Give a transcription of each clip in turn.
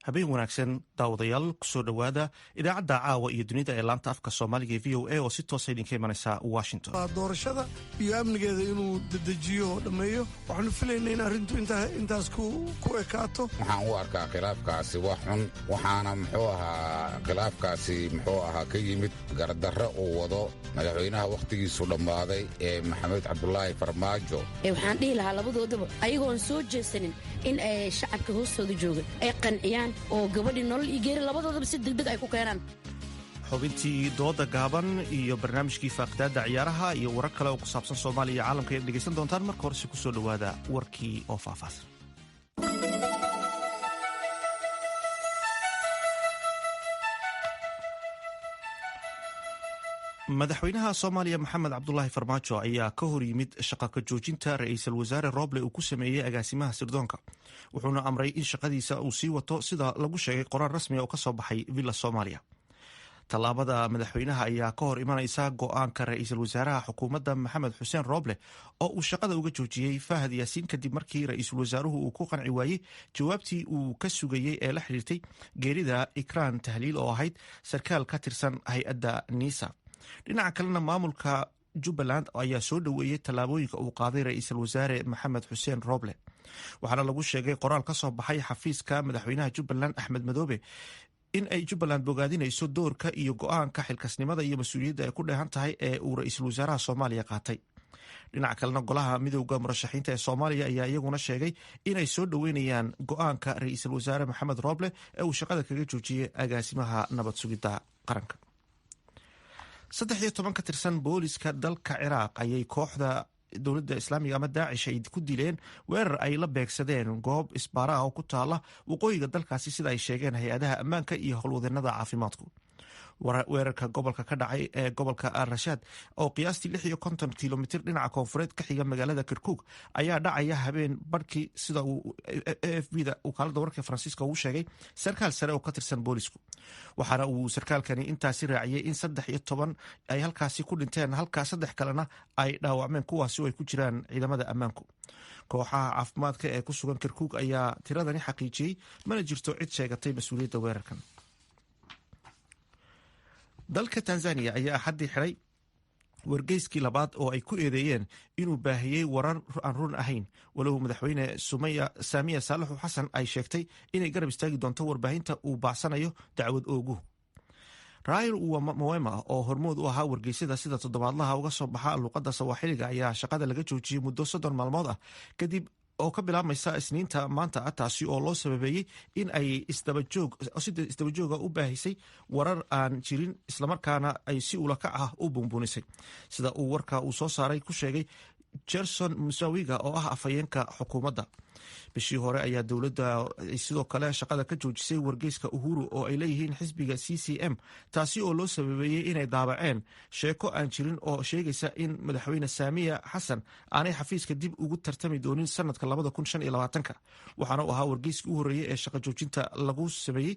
habeen wanaagsan daawadayaal kusoo dhowaada idaacadda caawa iyo dunida ee laanta afka soomaaliga ee v o a oo si toosa idinka imanaysa washington. doorashada iyo amnigeeda inuu dedejiyo oo dhammeeyo waxaanu filaynaa in arrintu intaas ku ekaato. waxaan u arkaa khilaafkaasi wax xun waxaana khilaafkaasi ka yimid gardarre uu wado madaxweynaha wakhtigiisu dhammaaday ee maxamed cabdulaahi farmaajo. waxaan dhihi lahaa labadoodaba ayagoon soo jeesanin in ay shacabka hoostooda jooga ay qanciyaan oo gabadhii nolol iyo geeri labadoodaba si degdeg ay ku keenaan. xubintii dooda gaaban iyo barnaamijkii faaqidaadda ciyaaraha iyo warar kale oo ku saabsan soomaaliya iyo caalamka ayaad dhegaysan doontaan. marka horese kusoo dhowaada warkii oo faahfaahsan. madaxweynaha soomaaliya maxamed cabdulaahi farmaajo ayaa ka hor yimid shaqaka joojinta ra-iisul wasaare rooble uu ku sameeyey agaasimaha sirdoonka, wuxuuna amray in shaqadiisa uu sii wato sida lagu sheegay qoraal rasmi oo ka soo baxay villa soomaaliya. tallaabada madaxweynaha ayaa ka hor imanaysa go-aanka ra-iisul wasaaraha xukuumadda maxamed xuseen rooble oo uu shaqada uga joojiyey fahad yaasiin kadib markii ra-iisul wasaaruhu uu ku qanci waayey jawaabtii uu ka sugayey ee la xiriirtay geerida ikraan tahliil oo ahayd sarkaal ka tirsan hay-adda niisa. dhinaca kalena maamulka jubbaland ayaa soo dhoweeyey tallaabooyinka uu qaaday ra-iisul wasaare maxamed xuseen rooble, waxaana lagu sheegay qoraal ka soo baxay xafiiska madaxweynaha jubbaland axmed madoobe in ay jubbaland bogaadinayso doorka iyo go-aanka xilkasnimada iyo mas-uuliyadda ay ku dheehan tahay ee uu ra-iisul wasaaraha soomaaliya qaatay. dhinaca kalena golaha midowda murashaxiinta ee soomaaliya ayaa iyaguna sheegay inay soo dhoweynayaan go-aanka ra-iisul wasaare maxamed rooble ee uu shaqada kaga joojiyey agaasimaha nabad sugidda qaranka. 13 ka tirsan booliska dalka ciraaq ayay kooxda dowladda islaamiga ama daacish ay ku dileen weerar ay la beegsadeen goob isbaara ah oo ku taala waqooyiga dalkaasi sida ay sheegeen hay-adaha ammaanka iyo howlwadeenada caafimaadku. weerarka gobolka ka dhacay ee gobolka al-rashaad oo qiyaastii 56 kilomitir dhinaca koonfureed ka xiga magaalada kirkuk ayaa dhacaya habeen barhkii sida uu AFP-da wakaalada wararka faransiiska uu sheegay sarkaal sare oo ka tirsan boolisku. waxaana uu sarkaalkani intaasi raaciyey in 13 ay halkaasi ku dhinteen halka 3 kalena ay dhaawacmeen, kuwaasi oo ay ku jiraan ciidamada ammaanku. kooxaha caafimaadka ee ku sugan kirkuk ayaa tiradani xaqiijiyey, mana jirto cid sheegatay mas-uuliyadda weerarkan. dalka tanzania ayaa axaddii xiray wargeyskii labaad oo ay ku eedeeyeen inuu baahiyey warar aan run ahayn, walow madaxweyne saamiya saalaxu xasan ay sheegtay inay garab istaagi doonto warbaahinta uu baacsanayo dacwad ooguhu. rail mwema oo hormood u ahaa wargeysyada sida toddobaadlaha uga soo baxa luuqadda sawaaxiliga ayaa shaqada laga joojiyey muddo 30 maalmood ah kadib oo ka bilaabmaysa isniinta maanta ah, taasi oo loo sababeeyey in ay sida isdabajooga u baahisay warar aan jirin islamarkaana ay si ulakac ah u bunbuunisay, sida uu warka uu soo saaray ku sheegay Gerson Musawiga oo ah afhayeenka xukuumadda. bishii hore ayaa dowladda sidoo kale shaqada ka joojisay wargeyska Uhuru oo ay leeyihiin xisbiga CCM, taasi oo loo sababeeyey inay daabaceen sheeko aan jirin oo sheegaysa in madaxweyne saamiya xasan aanay xafiiska dib ugu tartami doonin sanadka 2025, waxaana uu ahaa wargeyskii u horreeyey ee shaqo joojinta lagu sameeyey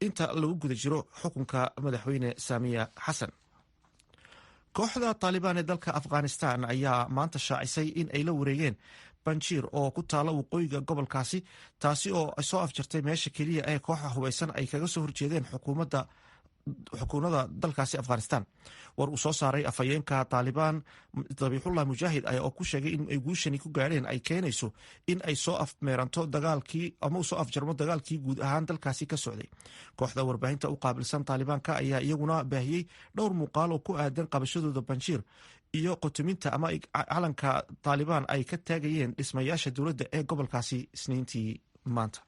inta lagu guda jiro xukunka madaxweyne saamiya xasan. kooxda taalibaan ee dalka afghanistan ayaa maanta shaacisay in ay la wareegeen banjiir oo ku taala waqooyiga gobolkaasi, taasi oo soo afjartay meesha keliya ee kooxa hubeysan ay kaga soo horjeedeen xukuumadda dalkaasi afghanistan. war uu soo saaray afhayeenka taalibaan dabiixullah mujaahid oo ku sheegay in ay guushani ku gaadheen ay keenayso in ay soo afmeeranto dagaalkii ama soo afjarmo dagaalkii guud ahaan dalkaasi ka socday. kooxda warbaahinta u qaabilsan taalibaanka ayaa iyaguna baahiyey dhowr muuqaal oo ku aadan qabashadooda banjiir iyo qotuminta ama calanka taalibaan ay ka taagayeen dhismayaasha dowladda ee gobolkaasi isniintii maanta.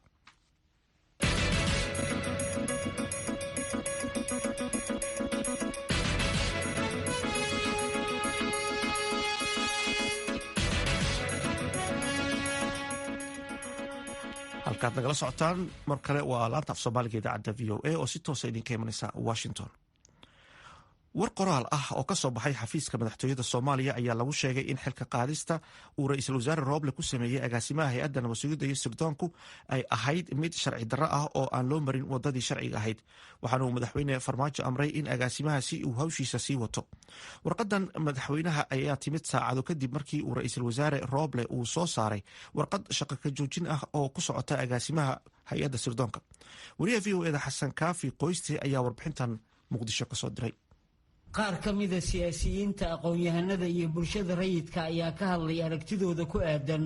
halkaad nagala socotaan mar kale waa laanta af soomaaliga idaacadda v o a oo si toosa idinka imanaysa washington. war qoraal ah oo ka soo baxay xafiiska madaxtooyada soomaaliya ayaa lagu sheegay in xilka qaadista uu ra-iisul wasaare rooble ku sameeyey agaasimaha hay-adda nabad sugidda iyo sirdoonku ay ahayd mid sharci darro ah oo aan loo marin wadadii sharciga ahayd, waxaana uu madaxweyne farmaajo amray in agaasimahaasi uu hawshiisa sii wato. warqadan madaxweynaha ayaa timid saacado kadib markii uu ra-iisul wasaare rooble uu soo saaray warqad shaqo ka joojin ah oo ku socota agaasimaha hay-adda sirdoonka. wariyaha v o eda xasan kaafi qoyste ayaa warbixintan muqdisho ka soo diray. qaar ka mida siyaasiyiinta aqoon-yahanada iyo bulshada rayidka ayaa ka hadlay aragtidooda ku aadan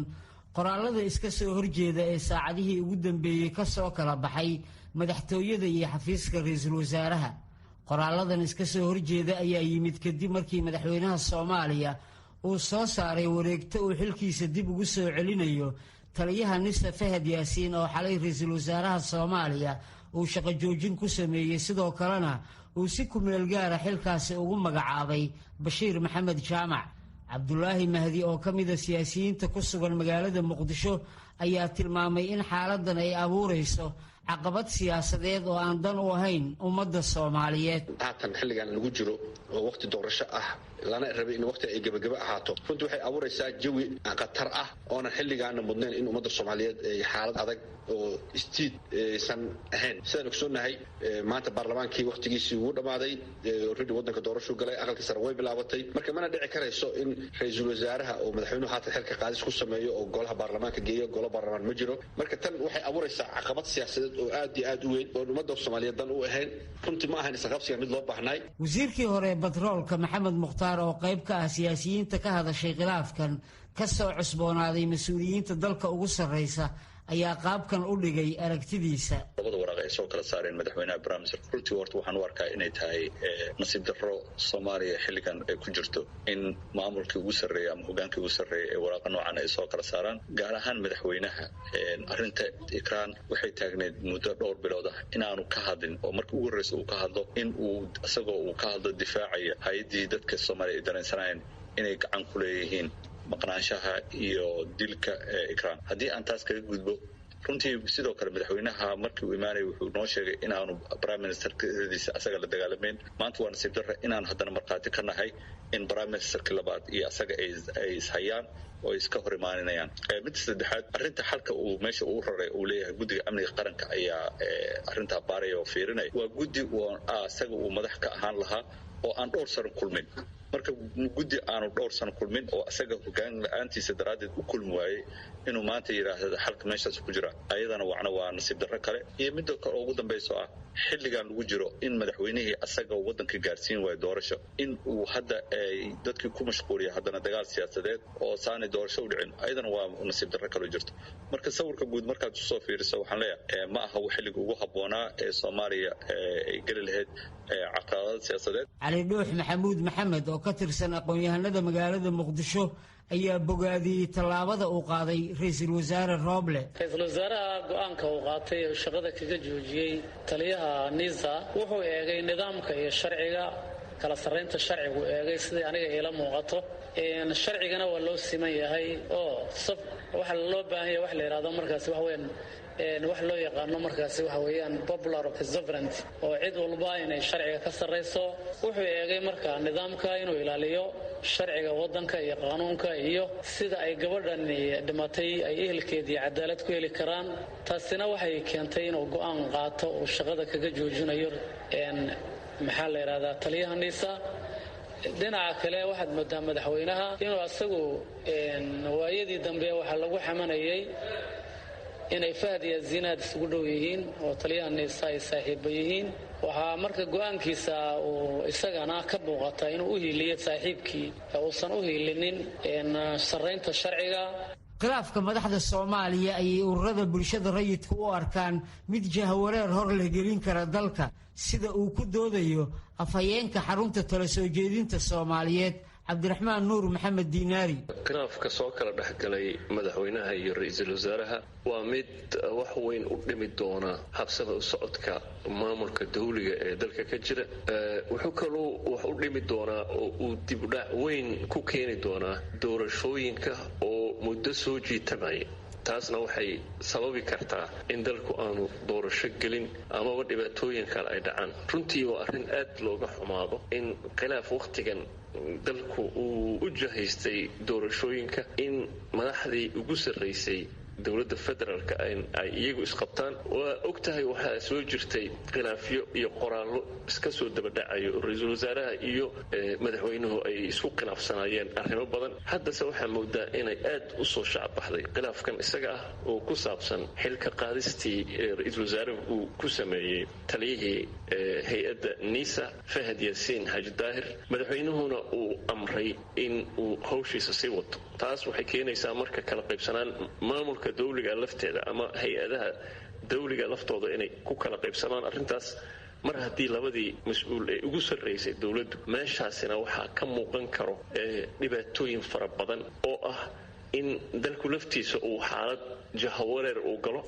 qoraalada iska soo horjeeda ee saacadihii ugu dambeeyey ka soo kala baxay madaxtooyada iyo xafiiska ra-iisul wasaaraha. qoraaladan iska soo horjeeda ayaa yimid kadib markii madaxweynaha Soomaaliya uu soo saaray wareegto uu xilkiisa dib ugu soo celinayo taliyaha nisa Fahad Yaasiin oo xalay ra-iisul wasaaraha Soomaaliya uu shaqo joojin ku sameeyey, sidoo kalena uu si ku meel gaara xilkaasi ugu magacaabay Bashiir Maxamed Jaamac. Cabdulaahi Mahdi oo ka mid ah siyaasiyiinta ku sugan magaalada Muqdisho ayaa tilmaamay in xaaladan ay abuurayso caqabad siyaasadeed oo aan dan u ahayn ummadda Soomaaliyeed. haatan xilligan lagu jiro oo waqti doorasho ah lana rabay in waqti ay gabagaba ahaato runtii waxay abuuraysaa jawi khatar ah oona xilligaana mudnayn in ummadda Soomaaliyeed ay xaalad adag oo istiid san ahayn. sidaan ogsoonahay maanta baarlamaankii waqtigiisii ugu dhamaaday already wadanka doorasho galay, aqalka sare way bilaabatay, marka mana dhici karayso in ra-iisul wasaaraha oo madaxweynuhu haatan xilka qaadis ku sameeyo oo golaha baarlamaanka geeyo. golo baarlamaan ma jiro, marka tan waxay abuuraysaa caqabad siyaasadeed oo aad iyo aad u weyn oo ummadda Soomaaliyeed dan u ahayn. runtii ma ahan isqabsiga mid loo baahnay. wasiirkii hore batroolka Maxamed Mukhtaar oo qayb ka ah siyaasiyiinta ka hadashay khilaafkan ka soo cusboonaaday mas'uuliyiinta dalka ugu sarreysa ayaa qaabkan u dhigay aragtidiisa. labada waraaq ay soo kala saareen madaxweynaha Barnaamij runtii horta waxaan u arkaa inay tahay nasiib darro Soomaaliya xilligan ay ku jirto in maamulkii ugu sarreeya ama hogaankii ugu sarreeya ee waraaqa noocan ay soo kala saaraan, gaar ahaan madaxweynaha. arrinta ikraan waxay taagneed muddo dhowr bilood ah inaanu ka hadlin, oo markii ugu horreysay uu ka hadlo in uu isagoo uu ka hadlo difaacaya hay-addii dadka Soomaaliya ay dareensanayeen inay gacan ku leeyihiin maqnaanshaha iyo dilka ikraan. haddii aan taas kaga gudbo, runtii sidoo kale madaxweynaha markii uu imaanayay wuxuu noo sheegay inaanu prime ministerkadiisa asaga la dagaalamayn. maanta waa nasiib darre inaan haddana markhaati ka nahay in prime ministerka labaad iyo asaga ay ishayaan oo iska hor imaaninayaan. midda saddexaad, arrinta xalka uu meesha uu raray uu leeyahay guddiga amniga qaranka ayaa arrintaa baaraya oo fiirinaya. waa guddi asaga uu madax ka ahaan lahaa oo aan dhowr sano kulmin. marka guddi aanu dhowr sano kulmin oo asaga hogaan la-aantiisa daraaddeed u kulmi waayey inuu maanta yidhaahdo xalka meeshaas ku jira, ayadana wacna waa nasiib darro kale. iyo midda kale ugu dambayso ah xilligan lagu jiro in madaxweynihii asaga waddanka gaarsiin waayo doorasho, in uu hadda ay dadkii ku mashquuliya haddana dagaal siyaasadeed oo saanay doorasho u dhicin, ayadana waa nasiib darro kaloo jirto. marka sawirka guud markaad usoo fiiriso waxaan leeyahay ma aha xilliga ugu habboonaa ee Soomaaliya ay geli lahayd caqabadaha siyaasadeed. Cali Dhuux Maxamuud Maxamed oo ka tirsan aqoon-yahanada magaalada Muqdisho ayaa bogaadiyey tallaabada uu qaaday ra-iisul wasaare Rooble. ra-iisul wasaaraha go-aanka uu qaatay oo shaqada kaga joojiyey taliyaha nisa wuxuu eegay nidaamka iyo sharciga, kala sarreynta sharcigu eegay sidai aniga iila muuqato. sharcigana waa loo siman yahay oo waxa loo baahan yahay wax la yidhahdo markaasi wax weyn wax loo yaqaano markaasi waxa weeyaan popular sovereignty oo cid walba inay sharciga ka sarreyso. wuxuu eegay marka nidaamka inuu ilaaliyo sharciga waddanka iyo qaanuunka iyo sida ay gabadhan dhimatay ay ehelkeedii cadaalad ku heli karaan. taasina waxay keentay inuu go-aan qaato uu shaqada kaga joojinayo maxaa la yidhahdaa taliyaha nisa. dhinaca kale waxaad moodaa madaxweynaha inuu asagu waayadii dambe waxaa lagu xamanayay inay Fahad Yaasiin aad isugu dhow yihiin oo taliyaha nisa ay saaxiibo yihiin. waxaa marka go-aankiisa uu isagana ka muuqata inuu u hiiliyo saaxiibkii uusan u hiilinin sarreynta sharciga. khilaafka madaxda Soomaaliya ayay ururada bulshada rayidka u arkaan mid jahwareer hor la gelin kara dalka, sida uu ku doodayo afhayeenka xarunta tala soo jeedinta Soomaaliyeed Cabdiraxmaan Nuur Maxamed Diinaari. khilaafka soo kala dhexgalay madaxweynaha iyo ra-iisul wasaaraha waa mid wax weyn u dhimi doona habsada u socodka maamulka dawliga ee dalka ka jira. wuxuu kaloo wax u dhimi doonaa oo uu dibdhac weyn ku keeni doonaa doorashooyinka oo muddo soo jiitamaya. taasna waxay sababi kartaa in dalku aanu doorasho gelin amaba dhibaatooyin kale ay dhacaan. runtii waa arrin aad looga xumaado in khilaaf wakhtigan dalku uu u jahaystay doorashooyinka in madaxdii ugu sarraysay dowladda federaalka ay iyagu isqabtaan. waa ogtahay waxaa soo jirtay khilaafyo iyo qoraallo iska soo dabadhacayo ra-iisul wasaaraha iyo madaxweynuhu ay isku khilaafsanayeen arrimo badan. haddase waxaa moodaa inay aad u soo shacabbaxday khilaafkan isaga ah oo ku saabsan xilka qaadistii ra-iisul wasaaruhu uu ku sameeyey taliyihii hay-adda nisa fahad yaasiin xaaji daahir, madaxweynuhuna uu amray in uu hawshiisa sii wato. taas waxay keenaysaa marka kala qaybsanaan maamulka dawliga lafteeda ama hay-adaha dawliga laftooda inay ku kala qaybsamaan arrintaas mar haddii labadii mas-uul ee ugu sarraysay dowladdu. meeshaasina waxaa ka muuqan karo dhibaatooyin fara badan oo ah in dalku laftiisa uu xaalad jahawareer uu galo.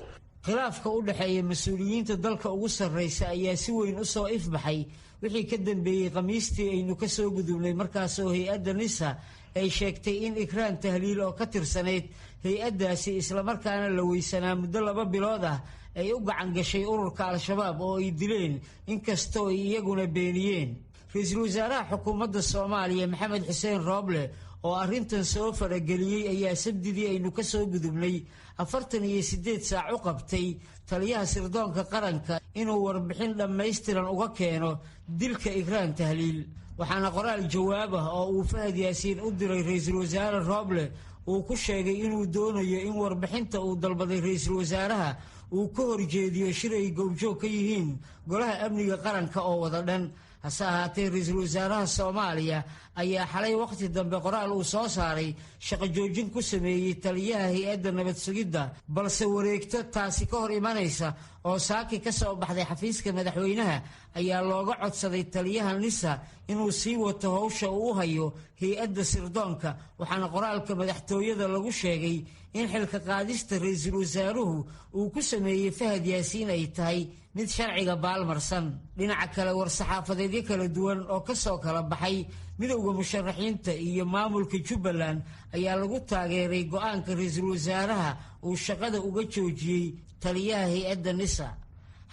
khilaafka u dhexeeya mas-uuliyiinta dalka ugu sarraysa ayaa si weyn u soo ifbaxay wixii ka dambeeyey khamiistii aynu ka soo gudubnay, markaasoo hay-adda nisa ay sheegtay in ikraan tahliil oo ka tirsanayd hay-addaasi islamarkaana la weysanaa muddo 2 bilood ah ay u gacan gashay ururka al-shabaab oo ay dileen, inkastoo ay iyaguna beeniyeen. ra-iisul wasaaraha xukuumadda soomaaliya maxamed xuseen rooble oo arrintan soo farageliyey ayaa sabdidii aynu ka soo gudubnay 48 saac u qabtay taliyaha sirdoonka qaranka inuu warbixin dhammaystiran uga keeno dilka ikraan tahliil. waxaana qoraal jawaab ah oo uu fahad yaasiin u diray ra-iisul wasaare rooble uu ku sheegay inuu doonayo in warbixinta uu dalbaday ra-iisul wasaaraha uu ka horjeediyo shir ay goobjoog ka yihiin golaha amniga qaranka oo wada dhan. hase ahaatee ra-iisul wasaaraha soomaaliya ayaa xalay wakhti dambe qoraal uu soo saaray shaqo joojin ku sameeyey taliyaha hay-adda nabad sugidda, balse wareegto taasi ka hor imanaysa oo saaki ka soo baxday xafiiska madaxweynaha ayaa looga codsaday taliyaha nisa inuu sii wato howsha uu u hayo hay-adda sirdoonka. waxaana qoraalka madaxtooyada lagu sheegay in xilka qaadista ra-iisul wasaaruhu uu ku sameeyey fahad yaasiin ay tahay mid sharciga baalmarsan. dhinaca kale war-saxaafadeedyo kala duwan oo ka soo kala baxay midowda musharaxiinta iyo maamulka jubbaland ayaa lagu taageeray go-aanka ra-iisul wasaaraha uu shaqada uga joojiyey taliyaha hay-adda nisa.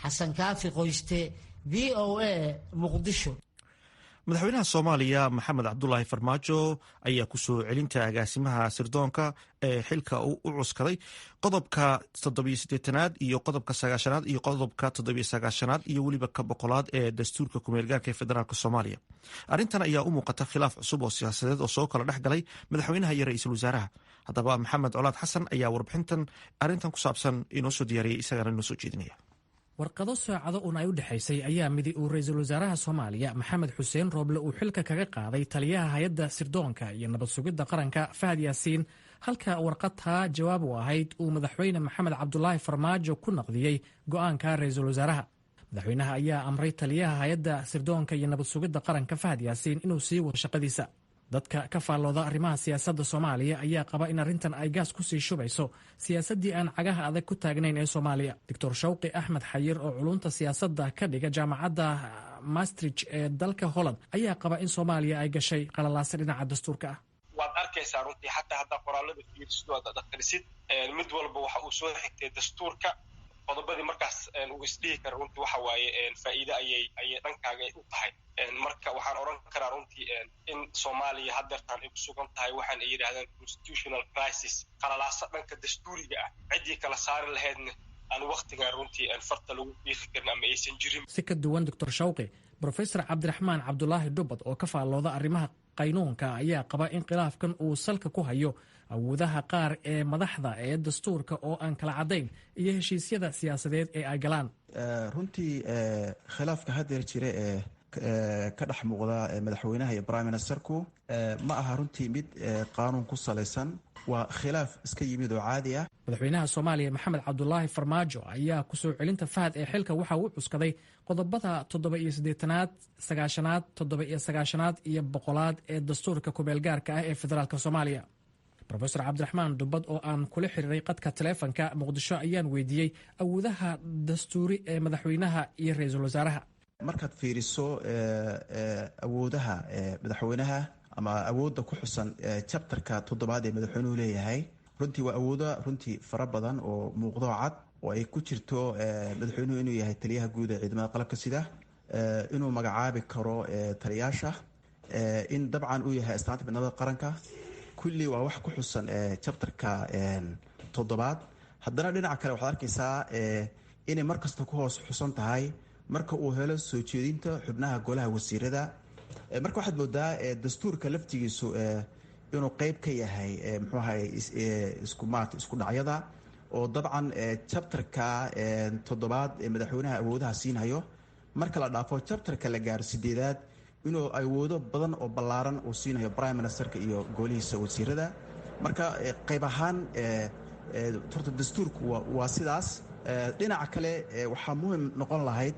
xasan kaafi qoyste, v o a, muqdisho. madaxweynaha soomaaliya maxamed cabdulaahi farmaajo ayaa kusoo celinta agaasimaha sirdoonka ee xilka u cuskaday qodobka 78aad iyo qodobka 9aad iyo qodobka 79aad iyo weliba ka 100aad ee dastuurka kumeelgaarka ee federaalk soomaaliya. arrintan ayaa u muuqata khilaaf cusub oo siyaasadeed oo soo kala dhex galay madaxweynaha iyo ra-iisul wasaaraha. haddaba maxamed colaad xasan ayaa warbixintan arrintan ku saabsan inoo soo diyaariyey, isagana inoo soo jeedinaya. warqado saacado un ay u dhexaysay ayaa midi uu ra-iisul wasaaraha soomaaliya maxamed xuseen rooble uu xilka kaga qaaday taliyaha hay-adda sirdoonka iyo nabad sugidda qaranka fahad yaasiin, halka warqadtaa jawaab u ahayd uu madaxweyne maxamed cabdulaahi farmaajo ku naqdiyey go'aanka ra-iisul wasaaraha. madaxweynaha ayaa amray taliyaha hay-adda sirdoonka iyo nabad sugidda qaranka fahad yaasiin inuu sii wado shaqadiisa. dadka ka faallooda arrimaha siyaasadda soomaaliya ayaa qaba in arrintan ay gaas ku sii shubayso siyaasaddii aan cagaha adag ku taagnayn ee soomaaliya. doctor shawqi axmed xayir oo culunta siyaasadda ka dhiga jaamacadda maastrich ee dalka holland ayaa qaba in soomaaliya ay gashay qalalaasa dhinaca dastuurka ah. waad arkaysaa runtii xataa haddaa qoraalada fiirisid waad akhrisid mid walba waxa uu soo xigtay dastuurka qodobadii markaas uu isdhihi kara runtii waxa waaye faa'iide ayay dhankaaga u tahay. marka waxaan odhan karaa runtii in soomaaliya haddeertaan ay ku sugan tahay waxaan ay yidhaahdaan constitutional crisis, qalalaasa dhanka dastuuriga ah. ciddii kala saari lahaydna aan wakhtigan runtii farta lagu dhiiqi karin ama aysan jirin. si ka duwan doctor shawqi, profesor cabdiraxmaan cabdulaahi dhubad oo ka faallooda arrimaha qaynuunka ayaa qaba in khilaafkan uu salka ku hayo awoodaha qaar ee madaxda ee dastuurka oo aan kala caddayn iyo heshiisyada siyaasadeed ee ay galaan. runtii khilaafka haddeer jira ee ka dhex muuqda madaxweynaha iyo prime ministerku ma aha runtii mid qaanuun ku salaysan, waa khilaaf iska yimid oo caadi ah. madaxweynaha soomaaliya maxamed cabdulaahi farmaajo ayaa kusoo celinta fahad ee xilka waxa uu cuskaday qodobada 78aad, 9aad, 79aad iyo 100aad ee dastuurka kumeelgaarka ah ee federaalk soomaaliya. profesor cabdiraxmaan dhubad oo aan kula xiriiray qadka taleefanka muqdisho ayaan weydiiyey awoodaha dastuuri ee madaxweynaha iyo ra-iisul wasaaraha. markaad fiiriso awoodaha madaxweynaha ama awoodda ku xusan chapterka 7aad ee madaxweynuhu leeyahay, runtii waa awoodo runtii fara badan oo muuqdo cad oo ay ku jirto madaxweynuhu inuu yahay taliyaha guud ee ciidamada qalabka sida, inuu magacaabi karo taliyaasha, in dabcan uu yahay astaanta midnimada qaranka. kulli waa wax ku xusan chapterka 7aad. haddana dhinaca kale waxaad arkaysaa inay mar kasta ku hoos xusan tahay marka uu helo soo jeedinta xubnaha golaha wasiirada. Marka waxaad moodaa dastuurka laftigiisu inuu qeyb ka yahay muxuu ahay isku dhacyada, oo dabcan chapterka 7 ee madaxweynaha awoodaha siinhayo marka la dhaafo chapterka la gaaro 8aad inuu awoodo badan oo ballaaran uu siinayo prime ministerka iyo golihiisa wasiirada. marka qeyb ahaan horta dastuurku waa sidaas. dhinaca kale waxaa muhiim noqon lahayd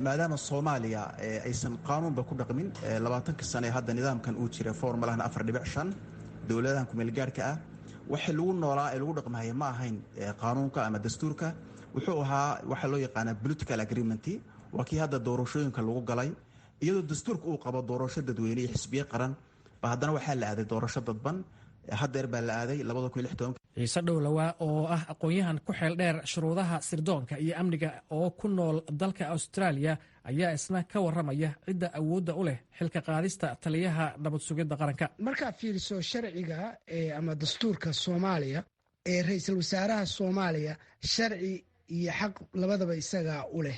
maadaama Soomaaliya aysan qaanuunba ku dhaqmin 20 sano hadda nidaamkan uu jira formulahan 4.5 dowladahan ku meel gaarka ah waxa lagu noolaa ee lagu dhaqmayo ma ahayn qaanuunka ama dastuurka, wuxuu ahaa waxa loo yaqaan political agreement. waa kii hadda doorashooyinka lagu galay iyadoo dastuurka uu qabo doorasho dadweyne iyo xisbiye qaran, ba haddana waxaa la aaday doorasho dadban. haddeer baa la aaday 2016. ciise dhowlawaa oo ah aqoon-yahan ku xeel dheer shuruudaha sirdoonka iyo amniga oo ku nool dalka Australia ayaa isna ka waramaya cidda awoodda u leh xilka qaadista taliyaha nabad sugidda qaranka. markaa fiiriso sharciga ama dastuurka Soomaaliya ee ra'iisul wasaaraha Soomaaliya sharci iyo xaq labadaba isaga u leh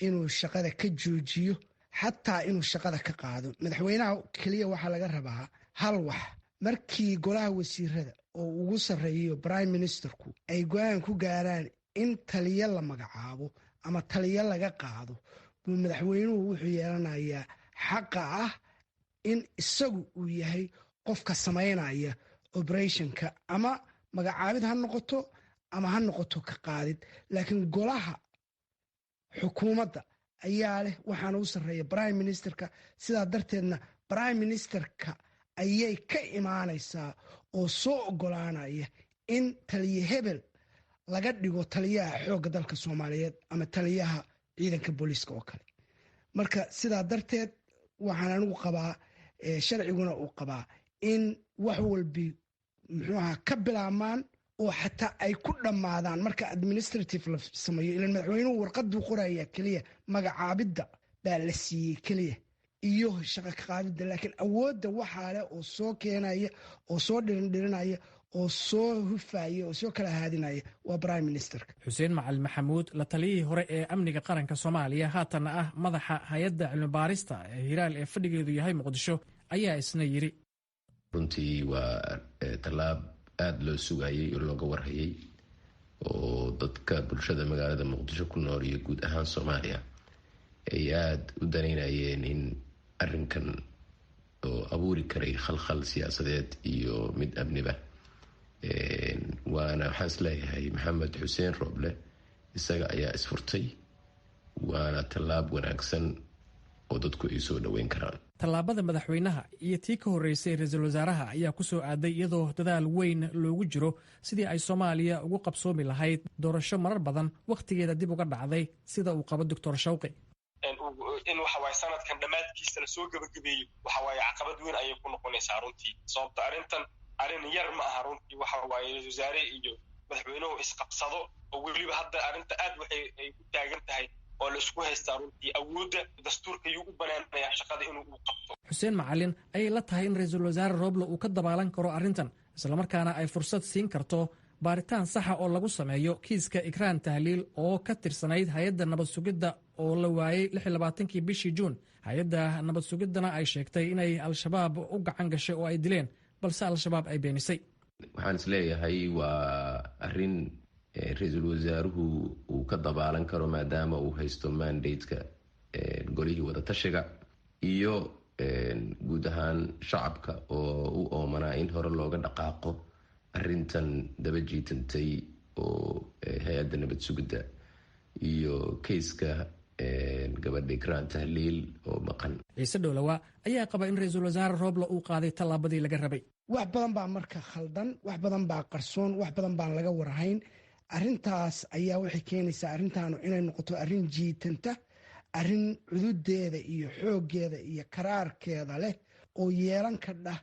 inuu shaqada ka joojiyo xataa inuu shaqada ka qaado. madaxweynaha kaliya waxaa laga rabaa hal wax, markii golaha wasiirada oo ugu sarreeyo prime ministerku ay go'aan ku gaaraan in taliya la magacaabo ama taliya laga qaado, buu madaxweynuhu wuxuu yeelanayaa xaqa ah in isagu uu yahay qofka samaynaya operationka, ama magacaabid ha noqoto ama ha noqoto ka qaadid. laakiin golaha xukuumadda ayaa leh waxaana u sarreeya prime ministerka. sidaa darteedna prime ministerka ayay ka imaanaysaa oo soo ogolaanaya in taliye hebel laga dhigo taliyaha xoogga dalka Soomaaliyeed ama taliyaha ciidanka booliiska oo kale. marka sidaa darteed waxaan anigu qabaa sharciguna uu qabaa in wax walbi muxuuha ka bilaabmaan oo xataa ay ku dhammaadaan marka administrative la sameeyo. ilaan madaxweynuhu warqaduu qoraya keliya magacaabidda baa la siiyey keliya iyo shaqo ka qaadida, laakiin awoodda waxaa leh oo soo keenaya oo soo dhirindhirinaya oo soo hufaya oo soo kala haadinaya waa prime ministerka. xuseen macalin maxamuud, la taliyihii hore ee amniga qaranka Soomaaliya haatanna ah madaxa hay-adda cilmi baarista ee Hiiraal ee fadhigeedu yahay Muqdisho, ayaa isna yiri runtii waa tallaab aad loo sugayay oo looga warhayay oo dadka bulshada magaalada Muqdisho ku nool iyo guud ahaan Soomaaliya ay aad u danaynayeen in arrinkan oo abuuri karay khalkhal siyaasadeed iyo mid amniba. waana waxaan isleeyahay maxamed xuseen rooble isaga ayaa isfurtay, waana tallaab wanaagsan oo dadku ay soo dhoweyn karaan. tallaabada madaxweynaha iyo tii ka horreysay ra'iisul wasaaraha ayaa ku soo aaday iyadoo dadaal weyn loogu jiro sidii ay Soomaaliya ugu qabsoomi lahayd doorasho marar badan wakhtigeeda dib uga dhacday sida uu qabo Dr. Shawqi. in waxawaaye sanadkan dhammaadkiisa lasoo gebagabeeyo waxawaaye caqabad weyn ayay ku noqonaysaa runtii. sababta arrin yar ma aha runtii. waxawaaye ra'iisul wasaare iyo madaxweynuhu isqabsado oo weliba hadda arrinta aad waxay ku taagan tahay oo la isku haystaa runtii awoodda dastuurka yuu u banaanayaa shaqada inuu qabto. xuseen macalin ayay la tahay in ra'iisul wasaare Rooble uu ka dabaalan karo arrintan, islamarkaana ay fursad siin karto baaritaan saxa oo lagu sameeyo kiiska Ikraan Tahliil oo ka tirsanayd hay-adda nabad sugidda oo la waayey 26 bishii Juun. hay-adda nabad sugiddana ay sheegtay inay al-shabaab u gacan gashay oo ay dileen, balse al-shabaab ay beenisay. waxaan isleeyahay waa arrin ra-iisul wasaaruhu uu ka dabaalan karo maadaama uu haysto mandateka golihii wadatashiga iyo guud ahaan shacabka oo u oomanaa in hore looga dhaqaaqo arrintan daba jiitantay oo hay-adda nabad sugidda iyo kayska gabadha Ikraan Tahliil oo maqan. ciise dhowlawaa ayaa qaba in ra'iisul wasaare Rooble uu qaaday tallaabadii laga rabay. wax badan baa marka khaldan, wax badan baa qarsoon, wax badan baan laga warhayn. arrintaas ayaa waxay keenaysaa arrintaanu inay noqoto arrin jiitanta, arrin cududeeda iyo xooggeeda iyo karaarkeeda leh oo yeelan kadha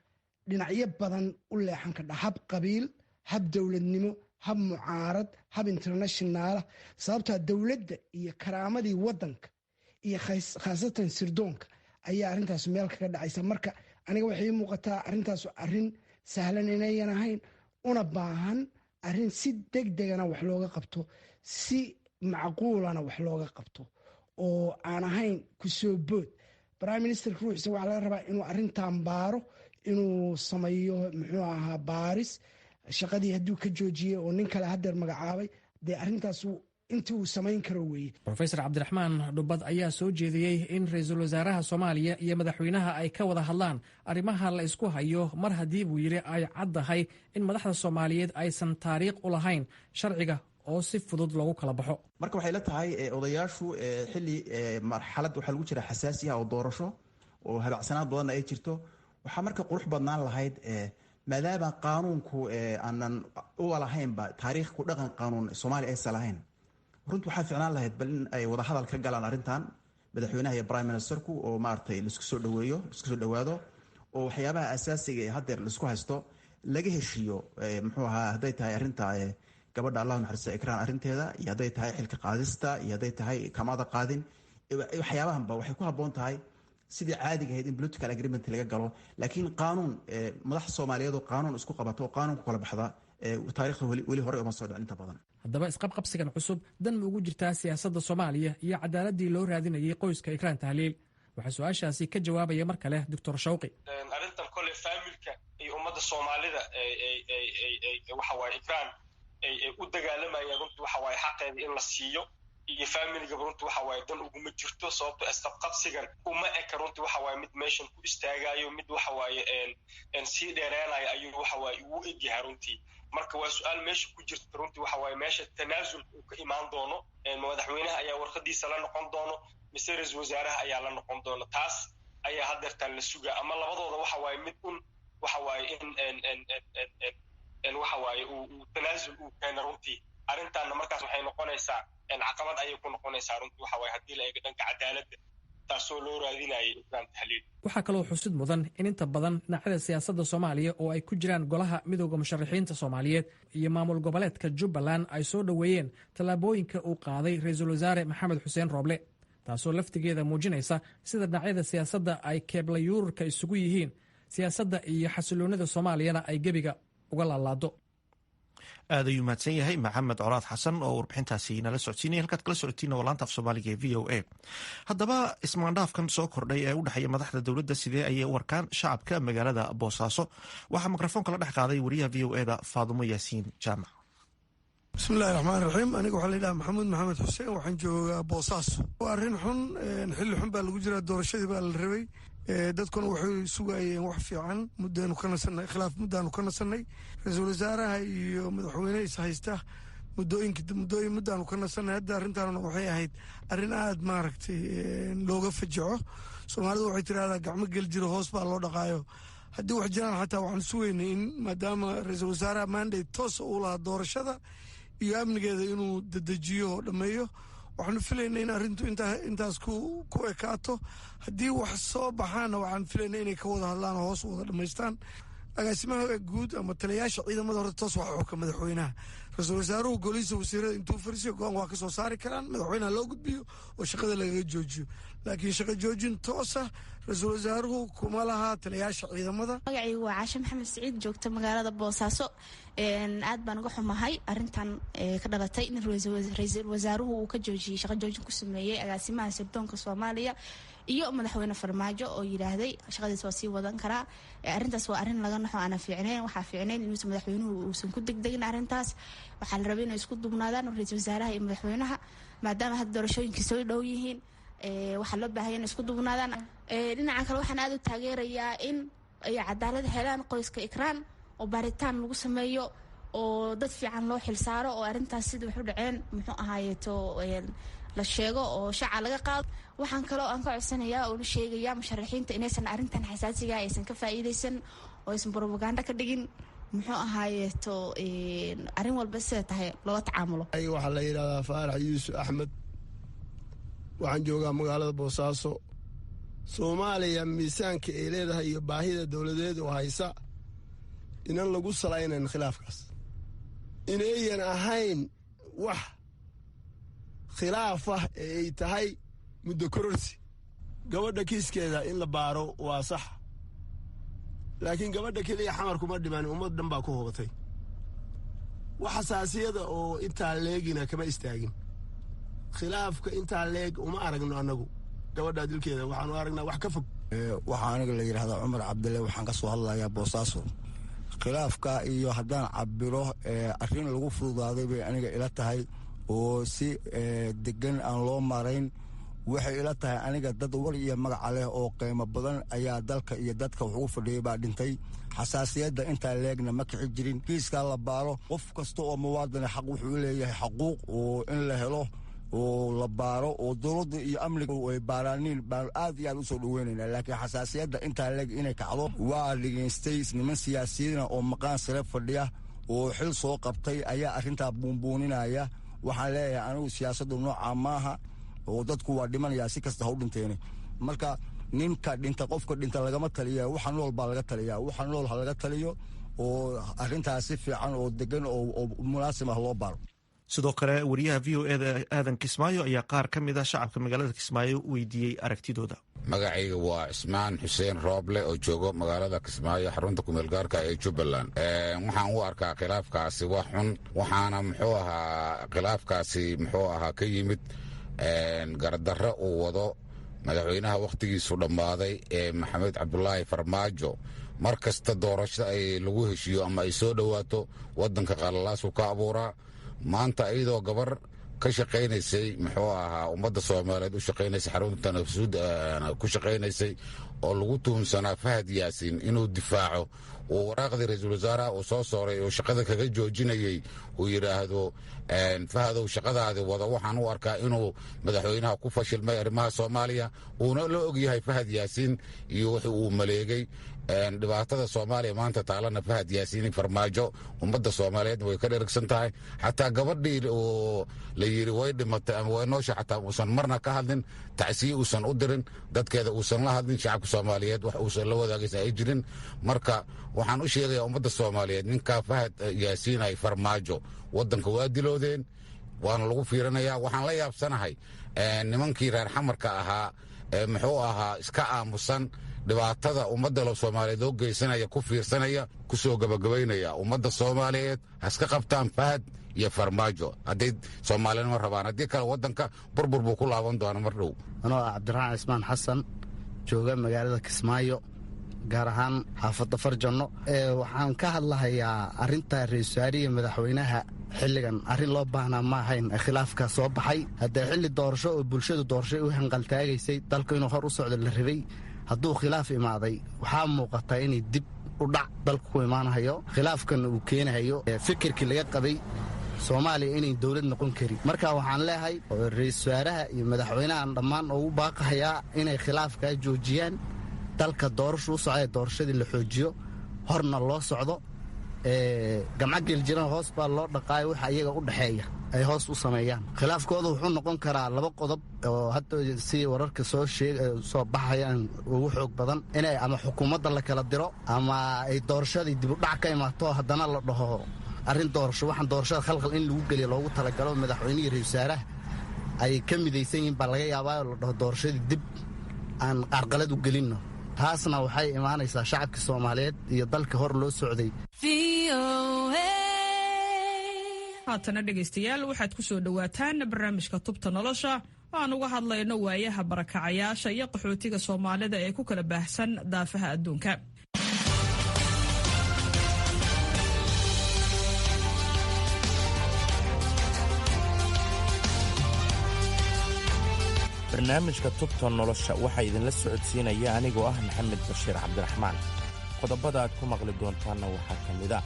dhinacyo badan u leexan kadha hab qabiil, hab dowladnimo, hab mucaarad, hab internationaala. sababtaa dowladda iyo karaamadii waddanka iyo khaasatan sirdoonka ayaa arrintaas meel kaga dhacaysa. marka aniga waxay muuqataa arrintaasu arrin sahlan inayan ahayn, una baahan arrin si degdegana wax looga qabto, si macquulana wax looga qabto oo aan ahayn ku soo bood. prime ministerka ruuxiisa waxaa laga rabaa inuu arrintan baaro, inuu sameeyo muxuu ahaa baaris. shaqadii hadduu ka joojiyey oo nin kale hadeer magacaabay, dee arrintaas intii uu samayn karo weeye. rofesor cabdiraxmaan dhubbad ayaa soo jeediyey in ra-iisul wasaaraha soomaaliya iyo madaxweynaha ay ka wada hadlaan arrimaha la isku hayo, mar haddii buu yidhi ay caddahay in madaxda soomaaliyeed aysan taariikh u lahayn sharciga oo si fudud loogu kala baxo. marka waxay la tahay odayaashu xilli marxalad waxaa lagu jira xasaasi ah oo doorasho oo habacsanaad badanna ay jirto. waxaa marka qurux badnaan lahayd maadaama qaanuunku aanan uga lahaynba taariikh ku dhaqan qaanuun soomaaliya aysan lahayn, runtii waxaa ficnaan lahayd bal in ay wada hadal ka galaan arrintan madaxweynaha iyo prime ministerku oo maaragtay laisku soo dhawaado oo waxyaabaha asaasiga ee haddeer laisku haysto laga heshiiyo. muxuu ahaa hadday tahay arrinta gabadha allah naxariista ikraan arrinteeda, iyo hadday tahay xilka qaadista, iyo hadday tahay kamada qaadin, waxyaabahanba waxay ku habboon tahay sidii caadiga ahayd in political agreement laga galo. laakiin qaanuun madax soomaaliyeed oo qaanuun isku qabato oo qaanuun ku kala baxda taariikhda weli hore uma soo dhicin inta badan. haddaba isqabqabsigan cusub dan ma ugu jirtaa siyaasadda soomaaliya iyo cadaaladii loo raadinayay qoyska ikraan tahliil? waxaa su-aashaasi ka jawaabaya mar kale doctor shawqi. arrintan kole faamilka iyo ummadda soomaalida waxawaaye ikraan ay u dagaalamayaan runtii waxawaaye xaqeeda in la siiyo, iyo faamiligaba runtii waxawaaye dan uguma jirto. sababto isqabqabsigan uma eka runtii waxawaaye mid meeshan ku istaagayo, mid waxawaaye sii dheereenayo ayuu waxawaaye ugu egyahay runtii. marka waa su-aal meesha ku jirta runtii waxawaaye meesha tanaasul uu ka imaan doono. madaxweynaha ayaa warqadiisa la noqon doono, mise ra-iisul wasaaraha ayaa la noqon doono. taas ayaa hadeertaan la sugaa, ama labadooda waxawaaye mid un waxawaaye in waxawaaye uu tanaasul uu keena runtii. arrintaanna markaas waxay noqonaysaa caqabad ayay ku noqonaysaa runtii waxawaaye haddii la eego dhanka cadaaladda taasoo loo raadinayay ikraan tahliil. waxaa kaloo xusid mudan in inta badan dhinacyada siyaasadda soomaaliya oo ay ku jiraan golaha midooda musharaxiinta soomaaliyeed iyo maamul goboleedka jubbaland ay soo dhoweeyeen tallaabooyinka uu qaaday ra-iisul wasaare maxamed xuseen rooble, taasoo laftigeeda muujinaysa sida dhinacyada siyaasadda ay keebla yuurarka isugu yihiin, siyaasadda iyo xasiloonida soomaaliyana ay gebiga uga laalaado. aad ayuu mahadsan yahay maxamed colaad xasan oo warbixintaasi nala socodsiinaya. halkaad kala socotiin waa laanta af soomaaliga ee v o a. haddaba ismaandhaafkan soo kordhay ee u dhexeeya madaxda dowladda sidee ayay u arkaan shacabka magaalada boosaaso? waxaa mikrofoonka la dhex qaaday wariyaha v o eda faadumo yaasiin jaamac. bismillahi raxmaan raxiim. aniga waxaa la yidhaha maxamuud maxamed xuseen, waxaan joogaa boosaaso. waa arrin xun, xilli xun baa lagu jiraa, doorashadii baa la rabay. dadkuna waxay sugayeen wax fiican. muddaanu ka nasanay, khilaaf muddaanu ka nasanay. ra-iisul wasaaraha iyo madaxweyne is haysta muddooyin muddaanu ka nasanay. hadda arrintaanuna waxay ahayd arrin aada maaragtay looga fajaco. soomaalidu waxay tirahdaa gacmo gel jiro hoos baa loo dhaqaayo. haddii wax jiraan xataa waxaan sugaynay in maadaama ra-iisul wasaaraha mandate toosa uu lahaa doorashada iyo amnigeeda inuu dedejiyo oo dhammeeyo. waxaanu filaynay in arrintu intaas ku ekaato. haddii wax soo baxaana waxaan filaynay inay ka wada hadlaan oo hoos wada dhammaystaan. agaasimaha guud ama taliyayaasha ciidamada horta toos waxa xuka madaxweynaha. ra-iisul wasaaruhu golihiisa wasiirada intuu fariisiyo go-aan waa ka soo saari karaan, madaxweynaha loo gudbiyo oo shaqada lagaga joojiyo. laakiin shaqo joojin toosa ra-iisul wasaaruhu kuma laha taliyayaasha ciidamada. magacaygu waa caashe maxamed siciid, joogta magaalada boosaaso. aad baan uga xumahay arrintan ka dhalatay in ra-iisul wasaaruhu uu ka joojiyey shaqo joojin ku sameeyey agaasimaha sirdoonka soomaaliya iyo madaxweyne farmaajo oo yidhaahday shaqadiis waa sii wadan karaa. arrintaas waa arrin laga naxo aana fiicnayn. waxaa fiicnayn inuusan madaxweynuhu uusan ku degdegin arrintaas. waxaa la rabay inay isku dubnaadaan ra-iisul wasaaraha iyo madaxweynaha, maadaama hadda doorashooyinkii soo dhow yihiin. waxaa loo baahaya inay isku dubnaadaan. dhinaca kale waxaan aada u taageerayaa in ay cadaalad helaan qoyska ikraan oo baaritaan lagu sameeyo oo dad fiican loo xilsaaro oo arrintaas sida wax u dhaceen muxuu ahaayeeto la sheego oo shaaca laga qaado. waxaan kaloo aan ka codsanayaa oo la sheegayaa musharaxiinta inaysan arrintan xasaasiga aysan ka faa'iidaysan oo aysan propaganda ka dhigin. muxuu ahaayeeto arrin walba sida tahay loola tacaamulo. waxaa la yidhahdaa faarax yuusuf axmed, waxaan joogaa magaalada boosaaso. soomaaliya miisaanka ay leedahay iyo baahida dowladeed oo haysa inan lagu salaynayn khilaafkaas, inayan ahayn wax khilaaf ah ee ay tahay muddo kororsi. gabadha kiiskeeda in la baaro waa sax, laakiin gabadha keliya xamar kuma dhiman, ummad dhan baa ku hubatay. wax xasaasiyada oo intaa leegina kama istaagin khilaafka intaa leeg uma aragno annagu gabadhaa dilkeeda waxaanu aragnaa wax ka fog waxaa aniga la yidhahdaa cumar cabdille waxaan ka soo hadlayaa boosaaso khilaafka iyo haddaan cabiro arrin lagu fududaaday bay aniga ila tahay oo si degan aan loo marayn waxay ila tahay aniga dad war iyo magaca leh oo qiimo badan ayaa dalka iyo dadka wax ugu fadhiyay baa dhintay xasaasiyadda intaa leegna ma kici jirin kiiskaa la baaro qof kasta oo muwaadina xaq wuxuu leeyahay xaquuq oo in la helo oo la baaro oo dowladda iyo amniga ay baaraaniin baan aad iyo aad u soo dhaweynaynaa laakiin xasaasiyadda intaa leeg inay kacdo waa dhegaystay niman siyaasiyiina oo maqaan sare fadhiya oo xil soo qabtay ayaa arrintaa buunbuuninaya waxaan leeyahay anigu siyaasaddu noocaa maaha oo dadku waa dhimanayaa si kasta ha u dhinteene marka ninka dhinta qofka dhinta lagama taliya waxa nool baa laga taliyaa waxa nool ha laga taliyo oo arrintaas si fiican oo degan oo munaasib ah loo baaro sidoo kale wariyaha v o eda aadan kismaayo ayaa qaar ka mid ah shacabka magaalada kismaayo weydiiyey aragtidooda magacayga waa cismaan xuseen rooble oo joogo magaalada kismaayo xarunta kumeelgaarka ee jubbaland waxaan u arkaa khilaafkaasi wax xun waxaana khilaafkaasi ka yimid gardarro uu wado madaxweynaha wakhtigiisu dhammaaday ee maxamed cabdulaahi farmaajo mar kasta doorasho ay lagu heshiiyo ama ay soo dhowaato waddanka qalalaasu ka abuuraa maanta iyadoo gabar ka shaqaynaysay ummadda soomaaliyeed u shaqaynaysay xarunta nafsuud ku shaqaynaysay oo lagu tuhunsanaa fahad yaasiin inuu difaaco uu waraaqdii ra-iisul wasaaraha uu soo sooray oo shaqada kaga joojinayey uu yidhaahdo fahadow shaqadaadi wada waxaan u arkaa inuu madaxweynaha ku fashilmay arrimaha soomaaliya uuna la ogyahay fahad yaasiin iyo wixii uu maleegay dhibaatada soomaaliya maanta taalana fahad yaasiin farmaajo ummadda soomaaliyeed way ka dherigsan tahay xataa gabadhii oo la yidhi way dhimatay ama way noosha xataa uusan marna ka hadlin tacsiye uusan u dirin dadkeeda uusan la hadlin shacabka soomaaliyeed wax uusan la wadaagaysa ay jirin marka waxaan u sheegayaa ummadda soomaaliyeed ninkaa fahad yaasiin ay farmaajo waddanka waa diloodeen waana lagu fiirinayaa waxaan la yaabsanahay nimankii reer xamarka ahaa iska aamusan dhibaatada ummadda soomaaliyeed loo geysanaya ku fiirsanaya ku soo gabagabaynaya ummadda soomaaliyeed haska qabtaan fahad iyo farmaajo hadday soomaalinimo rabaan haddii kale waddanka burbur buu ku laaban doona mar dhow anoo cabdiraxmaan cismaan xasan jooga magaalada kismaayo gaar ahaan xaafadda farjanno waxaan ka hadlahayaa arrinta ra-iisul wasaarihi madaxweynaha xilligan arrin loo baahnaa ma ahayn khilaafkaa soo baxay haddee xilli doorasho oo bulshadu doorashay u hanqaltaagaysay dalka inuu hor u socdo la rabay hadduu khilaaf imaaday waxaa muuqataa inay dib u dhac dalka ku imaanahayo khilaafkanna uu keenahayo fikirkii laga qabay soomaaliya inay dowlad noqon karin marka waxaan leeyahay ra-iisul wasaaraha iyo madaxweynahan dhammaan ugu baaqahayaa inay khilaafkaa joojiyaan dalka doorashu u socda doorashadii la xoojiyo horna loo socdo gamco geeljiran hoos baa loo dhaqaayo waxa iyaga u dhexeeya ay hoos u sameeyaan khilaafkooda wuxuu noqon karaa laba qodob oo hadda si wararka soo baxayaan ugu xoog badan inay ama xukuumadda la kala diro ama ay doorashadii dibudhac ka imaato haddana la dhaho arrin doorasho waxaan doorashada khalkhal in lagu geliya loogu talagalo madaxweynihii ra-iisul wasaaraha ay ka midaysan yihiin baa laga yaabaa oo la dhaho doorashadii dib aan qarqalad u gelinno taasna waxay imaanaysaa shacabka soomaaliyeed iyo dalka hor loo socday haatana dhegaystayaal waxaad ku soo dhowaataan barnaamijka tubta nolosha oo aan uga hadlayno waayaha barakacayaasha iyo qaxootiga soomaalida ee ku kala baahsan daafaha adduunka barnaamijka tubta nolosha waxaa idinla socodsiinaya anigoo ah maxamed bashiir cabdiraxmaan qodobada aad ku maqli doontaanna waxaa ka mid a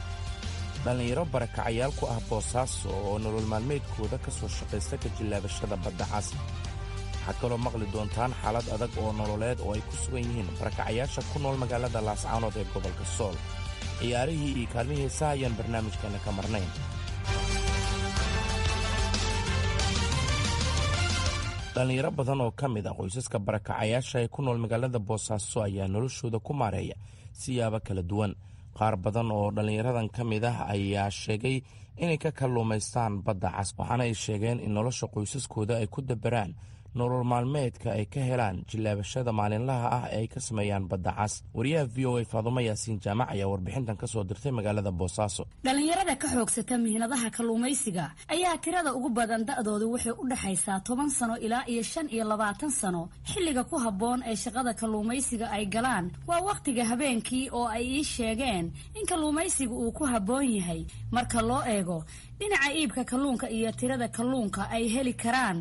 dhallinyaro barakacayaal ku ah boosaaso oo nolol maalmeedkooda ka soo shaqaysta ka jillaabashada badda cas waxaad kaloo maqli doontaan xaalad adag oo nololeed oo ay ku sugan yihiin barakacayaasha ku nool magaalada laascaanood ee gobolka sool ciyaarihii iyo kaalmihii heesaha ayaan barnaamijkeenna ka marnayn dhallinyaro badan oo ka mid ah qoysaska barakacayaasha ee ku nool magaalada boosaaso ayaa noloshooda ku maareeya siyaabo kala duwan qaar badan oo dhallinyaradan ka mid ah ayaa sheegay inay ka kalluumaystaan badda cas waxaana ay sheegeen in nolosha qoysaskooda ay ku dabaraan nolol maalmeedka ay ka helaan jillaabashada maalinlaha ah ee ay ka sameeyaan badda cas. wariyaha v o a faadumo yaasiin jaamac ayaa warbixintan ka soo dirtay magaalada boosaaso. dhallinyarada ka xoogsata mihnadaha kalluumaysiga ayaa tirada ugu badan da'doodu waxay u dhaxaysaa 10 sano ilaa iyo 25 sano. xilliga ku habboon ee shaqada kalluumaysiga ay galaan waa wakhtiga habeenkii oo ay ii sheegeen in kalluumaysiga uu ku habboon yahay marka loo eego dhinaca iibka kalluunka iyo tirada kalluunka ay heli karaan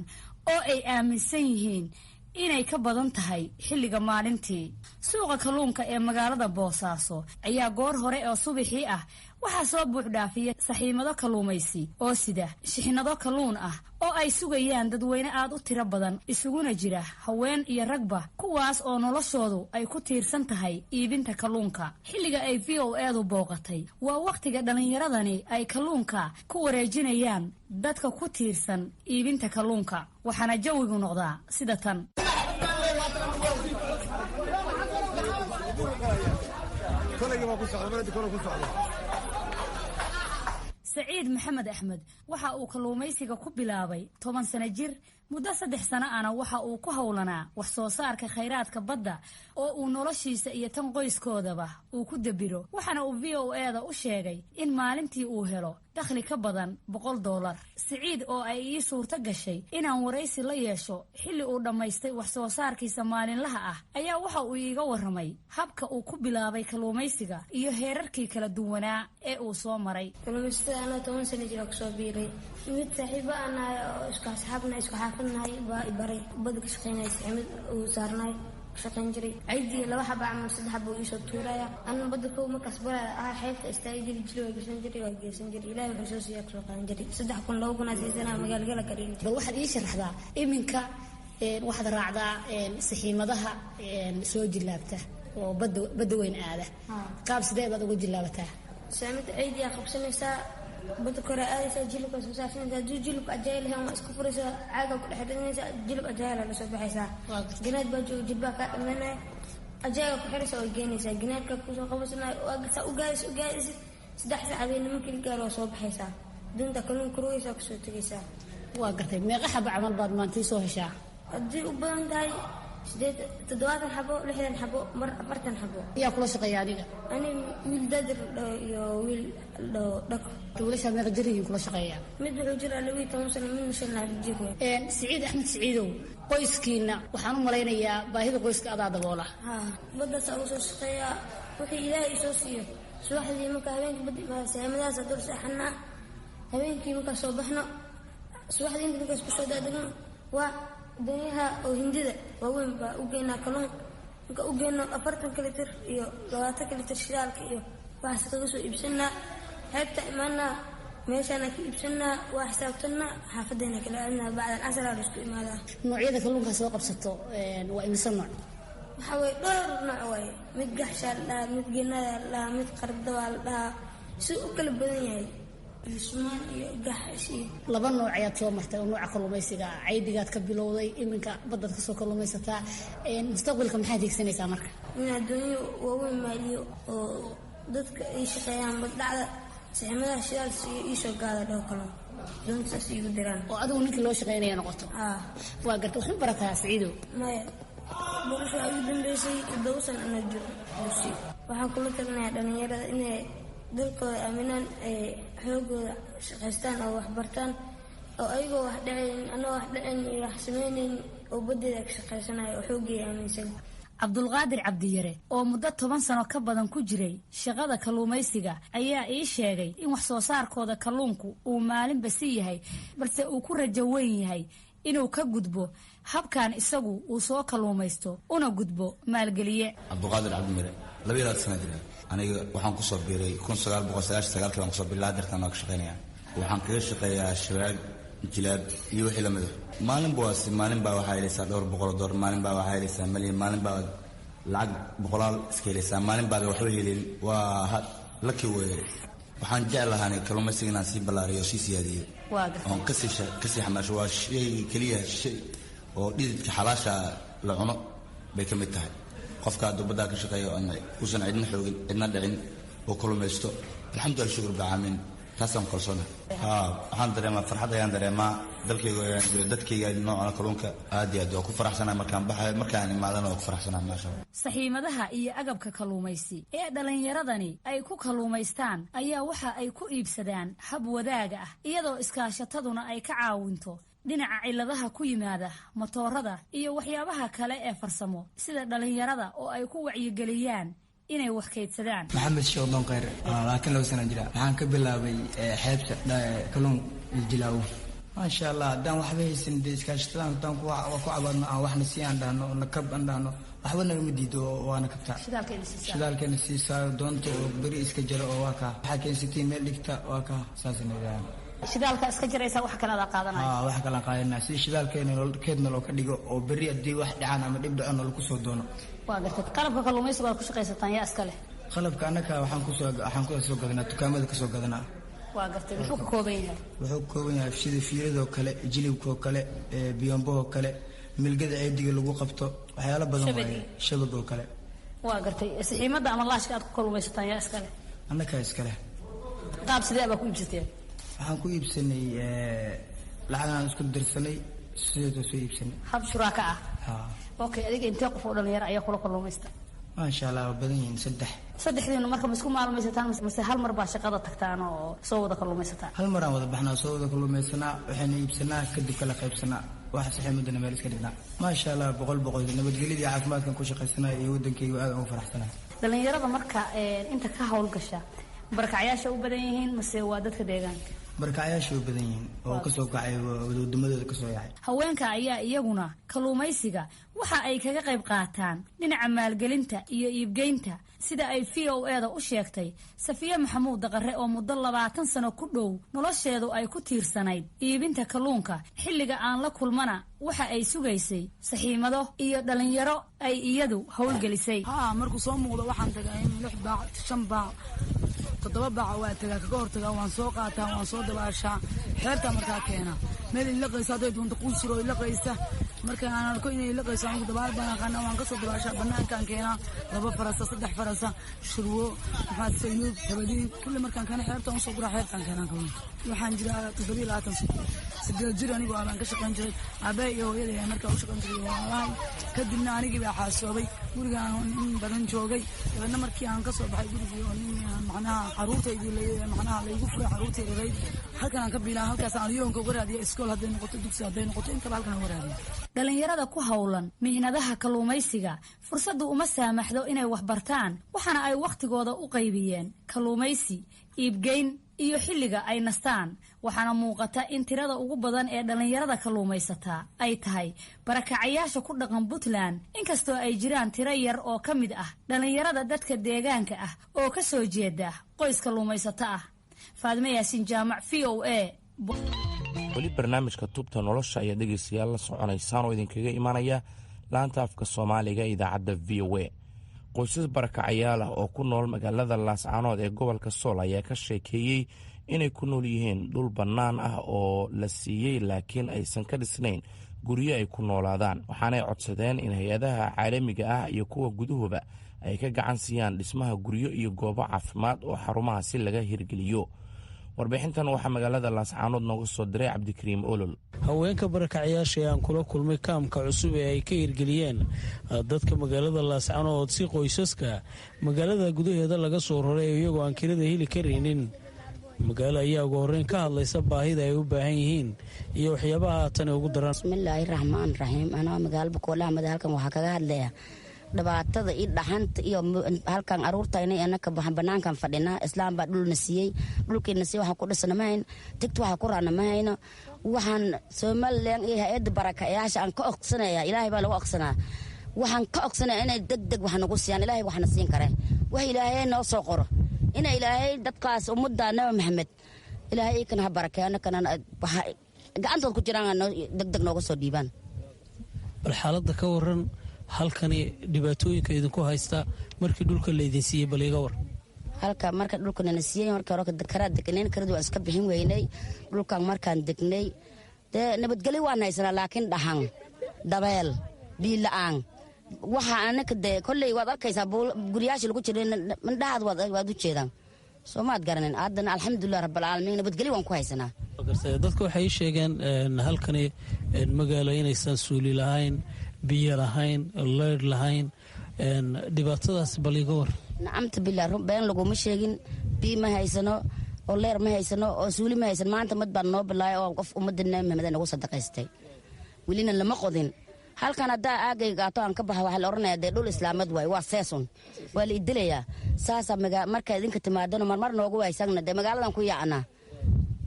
oo ay aaminsan yihiin inay ka badan tahay xilliga maalintii. suuqa kalluunka ee magaalada Boosaaso ayaa goor hore oo subaxii ah waxaa soo buux dhaafiya saxiimado kalluumaysi oo sida shixnado kalluun ah oo ay sugayaan dadweyne aad u tiro badan, isuguna jira haween iyo ragba, kuwaas oo noloshoodu ay ku tiirsan tahay iibinta kalluunka. xilliga ay VOA-du booqatay waa wakhtiga dhallinyaradani ay kalluunka ku wareejinayaan dadka ku tiirsan iibinta kalluunka, waxaana jawigu noqdaa sida tan. saciid maxamed axmed waxa uu kalluumaysiga ku bilaabay 10 sano jir. muddo 3 sano ana waxa uu ku howlanaa wax soo saarka khayraadka badda oo uu noloshiisa iyo tan qoyskoodaba uu ku dabiro. waxaana uu VOA-da u sheegay in maalintii uu helo dakhli ka badan $100. saciid oo ay ii suurto gashay inaan waraysi la yeesho xilli uu dhammaystay wax soo saarkiisa maalinlaha ah ayaa waxa uu iiga warramay habka uu ku bilaabay kalluumaysiga iyo heerarkii kala duwanaa ee uu soo maray. kalluumaysiga ana 10 sano jir ku soo biiray mid saaxiibo ana isku asxaabna isku xaafadnahay baa ibaray badda ka shaqeynaysa mid uu saarnay shaqeyn jiray aydii 2 xaba ama 3 xaba uu soo tuuraya anna badda ko markaas bara xeebta istaagay jiray waa geysan jiray ilaahay wuxuu soo siiyay soo qaan jiray 3 kun loo guna siisana magaalada karin. bal waxaad ii sharaxdaa iminka waxaad raacdaa saxiimadaha soo jilaabta oo badda weyn aada qaab sidee baad ugu jilaabataa? saamida aydii qabsanaysaa badda kore aadaysaa jilibka soo saarsanaysaa jilibka ajaayil ahaan waa isku furaysaa caaga ku dhex ridinaysaa jilib ajaayil la soo baxaysaa ganaad baa jooga jilbaa ka dhamanaya ajaaga ku xiraysaa oo geynaysaa ganaadka ku soo qabanaysaa oo agta u gaadis 3 saacadood nimankii gaaro soo baxaysaa dunta kalluun kuraysaa ku soo tagaysaa. waa gartay meeqa xaba camal baad maantii soo heshaa? haddii u badan tahay 70 xabo 60 xabo mar 40 xabo. yaa kula shaqeeya adiga? ani wiil dadir iyo wiil dhaq. wiilasha meeqa jir yihiin kula shaqeeya? mid wuxuu jiraa 12 sano midna 5 jir. saciid axmed saciidow, qoyskiina waxaan u malaynayaa baahida qoyska adaa daboola. baddaas uu soo shaqeeya wixii ilaahay soo siiyo. subaxdii marka habeenkii badda saamadaas dul saxanaa habeenkii marka soo baxno subaxdii inta markaas ku soo daadagno waa dooyaha oo hindida waaweyn baa u geynaa kalluun marka u geyno 40 litir iyo 20 litir shidaalka iyo waxaas kaga soo iibsanaa xeebta imaanaa meeshaana ka iibsanaa waa xisaabtanaa xaafadeena kala aadnaa bacdan casar la isku imaadaa. noocyada kalluunka soo qabsato waa imisa nooc? waxa way dhowr nooc way mid gaxshaal dhaa mid geenada dhaa mid qarda waa dhaa si u kala badan yahay. ismaan iyo gaxashi 2 nooc ayaad soo martay oo nooca kalluumaysiga caydigaad ka bilowday iminka baddaad ka soo kalluumaysataa. mustaqbalka maxaad hiigsanaysaa marka? in adduunyo waaweyn maaliyo oo dadka ay shaqeeyaan baddacda saximadaha shidaal siiyo ii soo gaada dhow kalluun doontaas iigu diraan oo adigu ninkii loo shaqeynaya noqoto. waa garta waxu barataa saciidow? maya barasho ay ugu dambeysay 7 sano ana jiro dugsi. waxaan kula talinayaa dhallinyarada inay dalkooda aaminaan ay xoogooda shaqaystaan oo wax bartaan oo ayagoo wax dhacayn anoo wax dhacayn iyo wax samaynayn oo baddeeda ka shaqaysanayo oo xooggeeda aaminsan. cabdulqaadir cabdiyare oo muddo 10 sano ka badan ku jiray shaqada kalluumaysiga ayaa ii sheegay in wax soo saarkooda kalluunku uu maalinba si yahay balse uu ku rajo weyn yahay inuu ka gudbo habkan isagu uu soo kalluumaysto una gudbo maalgeliye. cabdulqaadir cabdiyare 22 sano jira aniga waxaan ku soo biiray 1999 baan ku soo biiray dartan oo ka shaqeynaya waxaan kaga shaqeeyaa shabaag jilaab iyo wixii lamid ah. maalin baa waxaa helaysaa $200, maalin baa waxaa helaysaa malyan, maalin baa lacag boqolaal iska helaysaa, maalin baa waxba helin. waa laki weeye. waxaan jeclahay kalluumaysiga inaan sii ballaariyo sii siyaadiyo oon kasii xamaasho. waa shay keliya shay oo dhididka xalaasha la cuno bay ka mid tahay. qofka hadduu baddaa ka shaqeeyo uusan cidna xoogin cidna dhicin oo kalluumaysto alxamdulilah shukur bacaamin taasaan kalsoona waxaan dareemaa farxad ayaan dareemaa dalkayga dadkayga nooca kalluunka aad iyo aad waa ku faraxsanaa markaan baxayo markaan imaadana waa ku faraxsanaa maasha Allah. saxiimadaha iyo agabka kalluumaysi ee dhalinyaradani ay ku kalluumaystaan ayaa waxa ay ku iibsadaan hab wadaaga ah iyadoo iskaashataduna ay ka caawinto dhinaca ciladaha ku yimaada matoorada iyo waxyaabaha kale ee farsamo sida dhalinyarada oo ay ku wacyigeliyaan inay wax kaydsadaan. maxamed showdan khayr laakiin loo sanan jira waxaan ka bilaabay xeebta kalluun jilaaw maasha Allah hadaan waxba haysan iskaashatada hadaan ku cabaadno aan waxna si aan dhahno nakab aan dhahno waxba nagama diido waana kabtaa shidaalkeena siisaa doonta oo beri iska jiro oo waa kaa waxaa keensatay meel dhigta waa kaa saasnayaan shidaalka iska jiraysa wax kale aad qaadanaysaa wax kale qaadanaa si shidaalkeena keedna loo ka dhigo oo beri hadii wax dhacaan ama dhib dhacaan lagu soo doono waa gartay qalabka kalluumaysiga aad ku shaqaysataan yaa iska leh qalabka anaka waxaan ku soo gadanaa dukaamada ka soo gadanaa waa gartay wuxuu ka kooban yahay sida fiiradoo kale jilibkoo kale biyombohoo kale milgada ceediga lagu qabto waxyaalo badan waaye shabagoo kale waa gartay saxiimada ama laashka aad ku kalluumaysataan yaa iska leh anaka iska leh qaab sidee baa ku iibsateen waxaan ku iibsanay lacagaan isku dirsanay sidoo soo iibsanay hab shuraaka ah okay adiga intee qof oo dhalinyaro ayaa kula kalluumaysta maasha Allah badan yihiin saddexdiina marka ma isku maalmaysataan mise hal mar baa shaqada tagtaan oo soo wada kalluumaysataan hal mar aan wada baxnaa soo wada kalluumaysanaa waxayna iibsanaa kadib kala qaybsanaa wax saxiimadana meel iska dhignaa maasha Allah boqol nabadgelyada caafimaadkan ku shaqaysanaa iyo wadankayga aad ugu faraxsanaa dhalinyarada marka inta ka hawlgasha barakacayaasha u badan yihiin mise waa dadka deegaanka barakacayaasha u badan yihiin oo ka soo kacay wadamadooda ka soo yaacay haweenka ayaa iyaguna kalluumaysiga waxa ay kaga qayb qaataan dhinaca maalgelinta iyo iibgeynta sida ay VOA-da u sheegtay Safiya Maxamuud Daqare oo muddo 20 sano ku dhow nolosheedu ay ku tiirsanayd iibinta kalluunka xilliga aan la kulmana waxa ay sugaysay saxiimado iyo dhalinyaro ay iyadu hawlgelisay markuu soo muuqdo waxaan tagay 6 baac 5 baac 7 baac waa tagaa kaga hortagaa waan soo qaataa waan soo dabaashaa xeerta markaa keena meel la qaysa dad wada quusiro la qaysa marka aan arko inay la qayso aan dabaal baan qana waan ka soo dabaashaa banaankan keena 2 faras 3 faras shurwo waxaad sayuub tabadiin kulli markaan kana xeerta aan soo guraa xeertan keena waxaan jiraa 7 jir anigu aan ka shaqeyn jiray aabay iyo hooyaday marka u shaqeyn jiray wallahi kadibna anigii baa xaasoobay gurigaan in badan joogay dabadna markii aan ka soo baxay gurigii oo macnaha caruurtaydii macnaha la igu furay caruurtayday halkan aan ka biilaa halkaas aan yoonka uga raadiyo iskool hadday noqoto dugsi hadday noqoto inta halkan uga raadiyo dhalinyarada ku hawlan mihnadaha kalluumaysiga fursadu uma saamaxdo inay wax bartaan waxaana ay waqtigooda u qaybiyeen kalluumaysi iibgeyn iyo xilliga ay nastaan waxaana muuqata in tirada ugu badan ee dhalinyarada kalluumaysata ay tahay barakacayaasha ku dhaqan Puntland inkastoo ay jiraan tiro yar oo ka mid ah dhalinyarada dadka deegaanka ah oo ka soo jeeda qoys kalluumaysata ah Faadime Yaasin Jaamac VOA weli barnaamijka tubta nolosha ayaa dhegeystayaal la soconaysaan oo idinkaga imanaya laanta afka Soomaaliga idaacadda VOA qoysas barakacayaal ah oo ku nool magaalada Laascaanood ee gobolka Sool ayaa ka sheekeeyay inay ku nool yihiin dhul bannaan ah oo la siiyey laakiin aysan ka dhisnayn guryo ay ku noolaadaan waxaanay codsadeen in hay-adaha caalamiga ah iyo kuwa gudahuba ay ka gacan siiyaan dhismaha guryo iyo goobo caafimaad oo xarumahaasi laga hirgeliyo warbixintan waxaa magaalada Laascaanood nooga soo diray Cabdikariim Olol haweenka barakacayaasha aan kula kulmay kaamka cusub ee ay ka hirgeliyeen dadka magaalada Laascaanood si qoysaska magaalada gudaheeda laga soo raray iyagoo aan kirada heli karinin magaalo ayaa ugu horreyn ka hadlaysa baahida ay u baahan yihiin iyo waxyaabaha tan ugu daran bismillaahi raxmaan raxiim anaa magaalo Boqolaha halkan waxaa kaga hadlaya dhibaatada iyo dhaxanta iyo halkan aruurtayna anaka banaankan fadhina islaam baa dhulna siiyey dhulkeena si waxa ku dhisnamayn tigta waxa ku raanamayn waxaan Soomaaliland iyo hay'adda barakacayaasha aan ka oqsanaya ilaahay baa lagu oqsanaa waxaan ka oqsanaa inay degdeg wax nagu siiyaan ilaahay waxna siin kare wax ilaahay noo soo qoro in ilaahay dadkaas ummadda Nabi Maxamed ilaahay kana barakeeyana kana gacantood ku jiraan degdeg nooga soo dhiibaan bal xaaladda ka waran halkani dhibaatooyinka idinku haysta markii dhulka la idin siiyey bal iga war halka marka dhulka la siiyey marka hore dakara degneen karadu iska bixin weynay dhulkan markaan degnay nabadgelyo waan haysanaa laakiin dhaxan dabeel biilaan waxa anaka de kulay wad arkaysaa guriyaasha lagu jiray mandhaad wad u jeedaan soo maad garanin haddana alxamdulilah rabbilcaalamiin nabadgelyo waan ku haysanaa. dadka waxay sheegeen halkani magaalo inaysan suuli lahayn, biyo lahayn, leydh lahayn, dhibaatadaas bal iga war. nacamta bilaa been laguma sheegin, biyo ma haysano oo leer ma haysano oo suuli ma haysan. maanta mad baan noo bilaay oo qof ummadda nabi maxamed nagu sadaqaystay, welina lama qodin. halkan haddaa aagayga gaato aan ka baxa waxaa la odhanayaa dee dhul islaamad waay, waa seesun, waa la idilayaa. saasa markaa idinka timaadano marmar noogu waysagna dee magaaladan ku yaacnaa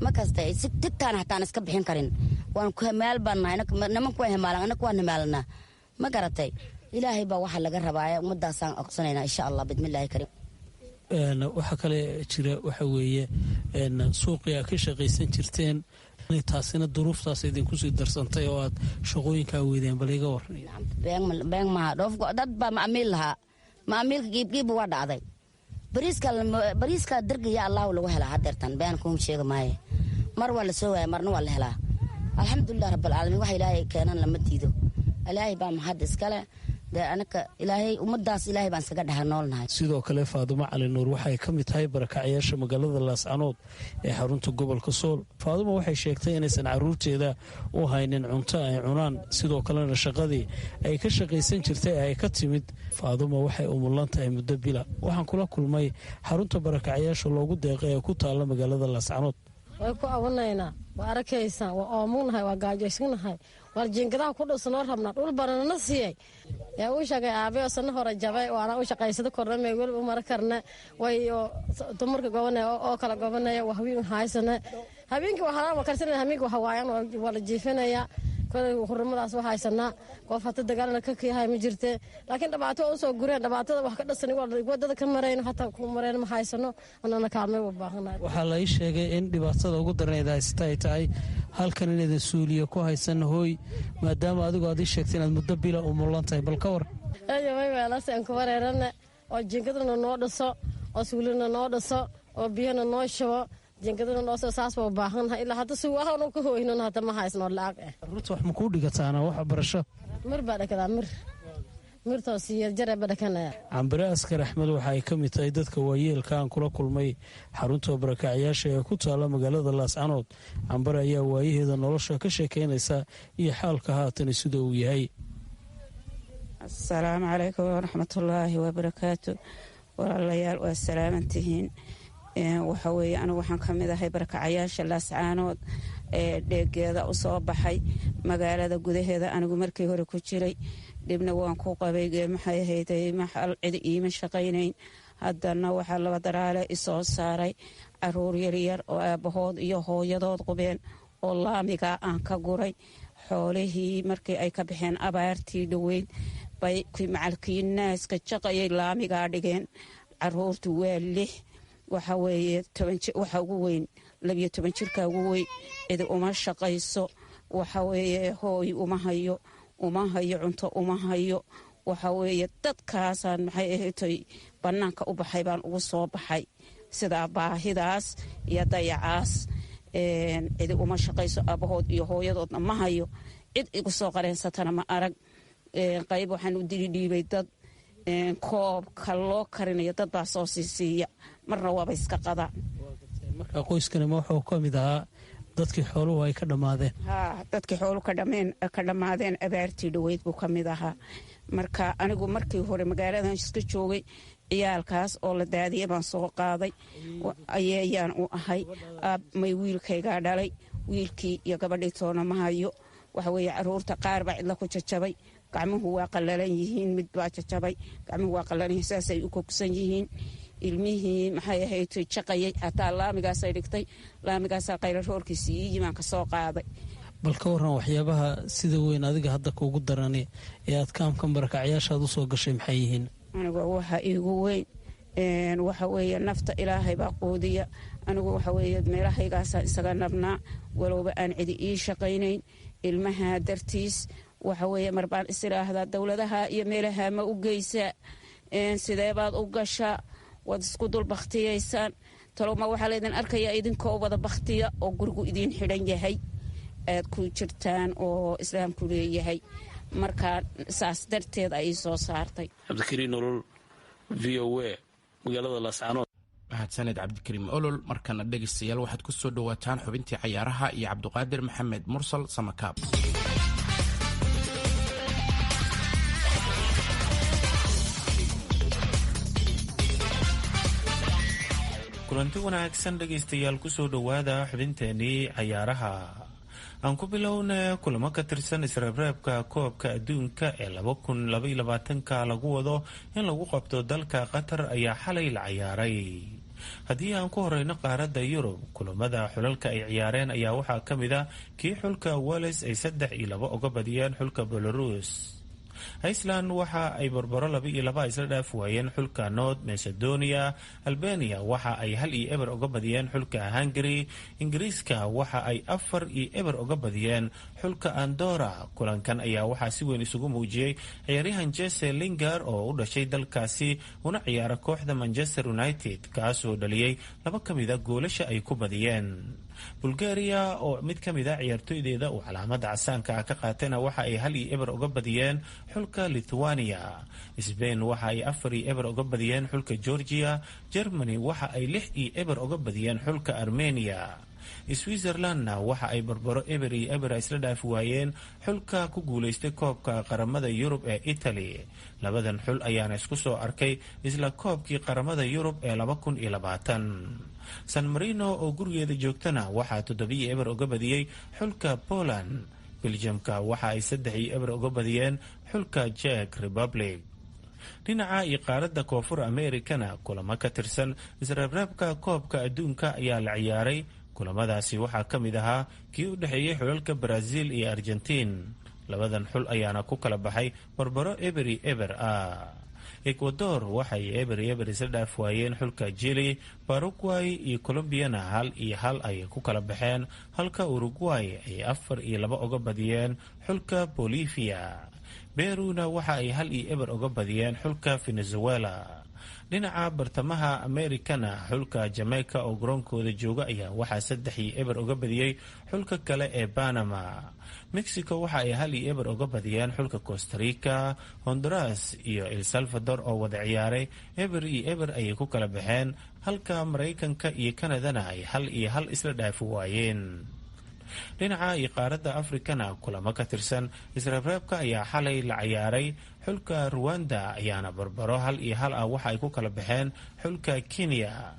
ma kasta si tigtaan hataan iska bixin karin. waan ku hamaal baan nahay, nimanku waa hamaalan, annaku waan hamaalanaa. ma garatay? ilaahay baa waxaa laga rabaaya ummadaasaan oqsanaynaa insha allah bidmillaahi kariim. waxaa kale jira waxa weeye suuqii aad ka shaqaysan jirteen, taasina duruuftaas idinku sii darsantay oo aad shaqooyinkaa weydeen bal iga war. been maha dad baa macaamiil lahaa, macaamiilka giibgiibba waa dhacday. bariiska dargiya allahu lagu helaa hadeertan, been kuma sheega maaye. mar waa la soo waaya, marna waa la helaa. alxamdulilah rabbilcaalamiin waxa ilaahay keenan lama diido. ilaahay baa maxad iskale, dee anaka ilaahay ummadaas ilaahay baan isaga dhaha noolnahay. sidoo kale Faadumo Cali Nuur waxay ka mid tahay barakacyaasha magaalada Laascanood ee xarunta gobolka Sool. Faadumo waxay sheegtay inaysan caruurteeda u haynin cunto ay cunaan, sidoo kalena shaqadii ay ka shaqaysan jirtay ay ka timid. Faadumo waxay u mulan tahay muddo bila. waxaan kula kulmay xarunta barakacyaasha loogu deeqay ee ku taala magaalada Laascanood. way ku awanaynaa, waa arkaysaa, waa oomugnahay, waa gaajoysanahay, waa jiingadaha ku dhusnoo rabnaa, dhul baranana siiyey. yaa uu sheegay aabeyo sana hore jabay waana u shaqaysada kornamay weli u mara karna way dumarka gobanaya oo kala gobanaya waa haween haysana. habeenkii waa halaa karsanaya, habeenkii waa waayaan waa la jiifanaya. kolay xurumadaas waa haysanaa, qof hata dagaalna ka kiyahay ma jirte. laakiin dhibaato oo soo gureen, dhibaatada wax ka dhasan wadada ka marayno hataa ku mareen ma haysano, anana kaalmay u baahanahay. waxaa la ii sheegay in dhibaatada ugu darneed haysta ay tahay halkan inaydan suuliyo ku haysan hooy, maadaama adigu aad ii sheegtay inaad muddo bila u mulan tahay. bal ka war. way weelasaan ku wareerana oo jiingadana noo dhiso, oo suulina noo dhiso, oo biyana noo shubo, jiingadana noo soo saas baa u baahannahay. ilaa hadda suugaha ka hooynan hadda ma haysno lacag ah. ruuta wax ma kuu dhigataana wax barasho? mir baa dhakadaa, mirtoo siiyar jare baa dhakanaya. Cambire Askar Axmed waxa ay ka mid tahay dadka waayeelka aan kula kulmay xarunta barakacyaasha ee ku taala magaalada Laascanood. Cambire ayaa waayaheeda nolosha ka sheekeynaysa iyo xaalka haatan sida uu yahay. asalaamu calaykum waraxmatullaahi wabarakaatu. walaalayaal waa salaamantihiin. waxa weeye anigu waxaan ka mid ahay barakacyaasha Laascanood ee dheegeeda u soo baxay magaalada gudaheeda. anigu markii hore ku jiray dibna waan ku qabay, maxay ahayday maxal cid iima shaqaynayn. haddana waxaa laba daraale isoo saaray caruur yaryar oo aabbahood iyo hooyadood qubeen oo laamiga aan ka guray. xoolihii markii ay ka baxeen abaartii dhoweyd bay macalkii naaska jaqayay laamigaa dhigeen. caruurtu waa 6, waxa weeye 10 waxa ugu weyn 12 jirka ugu weyn, cid uma shaqayso. waxa weeye hooy uma hayo cunto uma hayo. waxa weeye dadkaasaan maxay ahayd bannaanka u baxay baan ugu soo baxay, sidaa baahidaas iyo dayacaas. cid uma shaqayso, aabahood iyo hooyadoodna ma hayo, cid igu soo qareensatana ma arag. qayb waxaan u dhiibay dad koobka loo karinayo, dad baa soo siisiiya, marna waaba iska qadaan. marka qoyskani ma wuxuu ka mid ahaa dadkii xooluhu ay ka dhammaadeen? dadkii xooluhu ka dhammaadeen abaartii dhoweyd buu ka mid ahaa. marka anigu markii hore magaaladan iska joogay, ciyaalkaas oo la daadiyay baan soo qaaday, ayayaan u ahay. may wiilkaygaa dhalay, wiilkii iyo gabadhii toona ma hayo. waxa weeye caruurta qaar baa cidla ku jajabay, gacmuhu waa qallalan yihiin, mid baa jajabay, gacmuhu waa qallalan yihiin, saasay u kogsan yihiin. ilmihii maxay ahayd jaqayay, hataa laamigaasay dhigtay, laamigaasaa qaylaroorkiisii ii yimaan ka soo qaaday. bal ka waran waxyaabaha sida weyn adiga hadda kuugu darani ee aad kaamkan barakacyaashaad u soo gashay maxay yihiin? anigu waxa iigu weyn waxa weeye nafta ilaahay baa quudiya. anigu waxa weeye meelahaygaasa isaga nabnaa, walowba aan cidi ii shaqaynayn. ilmaha dartiis waxa weeye mar baan is idhaahdaa dowladaha iyo meelaha ma u geysaa, sidee baad u gashaa, waad isku dul bakhtiyaysaan. talowma waxaa laydin arkayaa idinkoo wada bakhtiya oo gurigu idiin xidhan yahay aad ku jirtaan oo islaamku leeyahay. markaa saas darteed ay soo saartay. cabdikariin nolol, v o a, magaalada Laascanood. mahadsaned cabdikariim olol. markana dhegaystayaal waxaad ku soo dhowaataan xubintii cayaaraha iyo cabdiqaadir maxamed mursal samakaab. kulanti wanaagsan dhegaystayaal kusoo dhowaada xubinteenii cayaaraha. aan ku bilowna kulamo ka tirsan isreebreebka koobka adduunka ee 2022 lagu wado in lagu qabto dalka qatar ayaa xalay la ciyaaray. haddii aan ku horeyno qaaradda yurub, kulamada xulalka ay ciyaareen ayaa waxaa ka mid a kii xulka wales ay 3-2 uga badiyeen xulka belarus. iceland waxa ay barbaro 2-2 isla dhaaf waayeen xulka north macedonia. albania waxa ay 1-0 uga badiyeen xulka hungary. ingiriiska waxa ay 4-0 uga badiyeen xulka andorra. kulankan ayaa waxaa si weyn isugu muujiyey ciyaaryahan jesse lingard oo u dhashay dalkaasi una ciyaara kooxda manchester united, kaasoo dhaliyey 2 ka mida goolasha ay ku badiyeen. bulgaria oo mid ka mid a ciyaartooydeeda uu calaamada casaanka ah ka qaatayna waxa ay 1-0 uga badiyeen xulka lithuania. sbain waxa ay 4-0 uga badiyeen xulka georgia. germany waxa ay 6-0 uga badiyeen xulka armenia. switzerlandna waxa ay barbaro 1-0 isla dhaaf waayeen xulka ku guulaystay koobka qaramada yurub ee italy. labadan xul ayaana isku soo arkay isla koobkii qaramada yurub ee 2020. san marino oo gurigeeda joogtana waxaa 7-0 uga badiyey xulka poland. beljamka waxa ay 3-0 uga badiyeen xulka czech republic. dhinaca iyo qaaradda koonfur amerikana kulamo ka tirsan isreebreebka koobka adduunka ayaa la ciyaaray. kulamadaasi waxaa ka mid ahaa kii u dhexeeyey xulalka brazil iyo argentiin. labadan xul ayaana ku kala baxay barbaro 1-0 ah. ecuador waxay 1-0 isla dhaaf waayeen xulka jili. paraguay iyo colombiyana 1-1 ayay ku kala baxeen, halka uruguay ay 4-2 uga badiyeen xulka bolivia. beruna waxa ay 1-0 uga badiyeen xulka venezuela. dhinaca bartamaha amerikana xulka jamaica oo garoonkooda jooga ayaa waxaa 3-0 uga badiyey xulka kale ee panama. mexico waxa ay 1-0 uga badiyeen xulka costa rica. honduras iyo el salvador oo wada ciyaaray 1-0 ayay ku kala baxeen, halka maraykanka iyo kanadana ay 1-1 isla dhaafi waayeen. dhinaca iyo qaaradda afrikana kulamo ka tirsan isreebreebka ayaa xalay la ciyaaray. xulka ruwanda ayaana barbaro 1-1 ah waxa ay ku kala baxeen xulka kenya.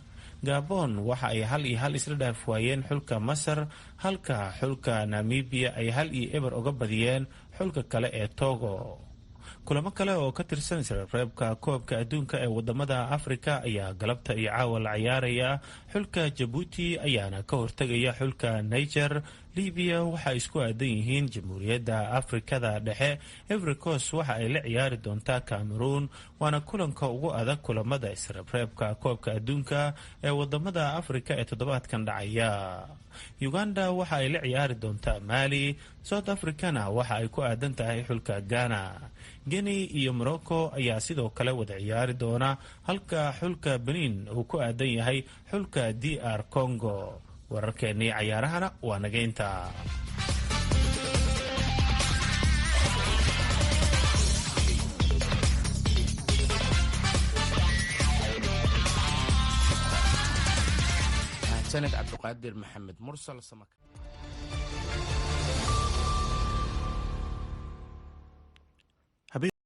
gabon waxa ay 1-1 isla dhaaf waayeen xulka masar, halka xulka namibia ay 1-0 uga badiyeen xulka kale ee togo. kulamo kale oo ka tirsan isreebreebka koobka adduunka ee wadamada afrika ayaa galabta iyo caawa la ciyaaraya. xulka jabuuti ayaana ka hortegaya xulka niger. libiya waxa ay isku aadan yihiin jamhuuriyadda afrikada dhexe. ivory coast waxa ay la ciyaari doontaa cameroon, waana kulanka ugu adag kulamada isreebreebka koobka adduunka ee wadamada afrika ee toddobaadkan dhacaya. uganda waxa ay la ciyaari doontaa mali. south africana waxa ay ku aadan tahay xulka ghana. guinea iyo morocco ayaa sidoo kale wada ciyaari doona, halka xulka benin uu ku aadan yahay xulka dr congo. wararkeennii cayaarahana waa naga intaa. mahadsaned cabdiqaadir maxamed mursal.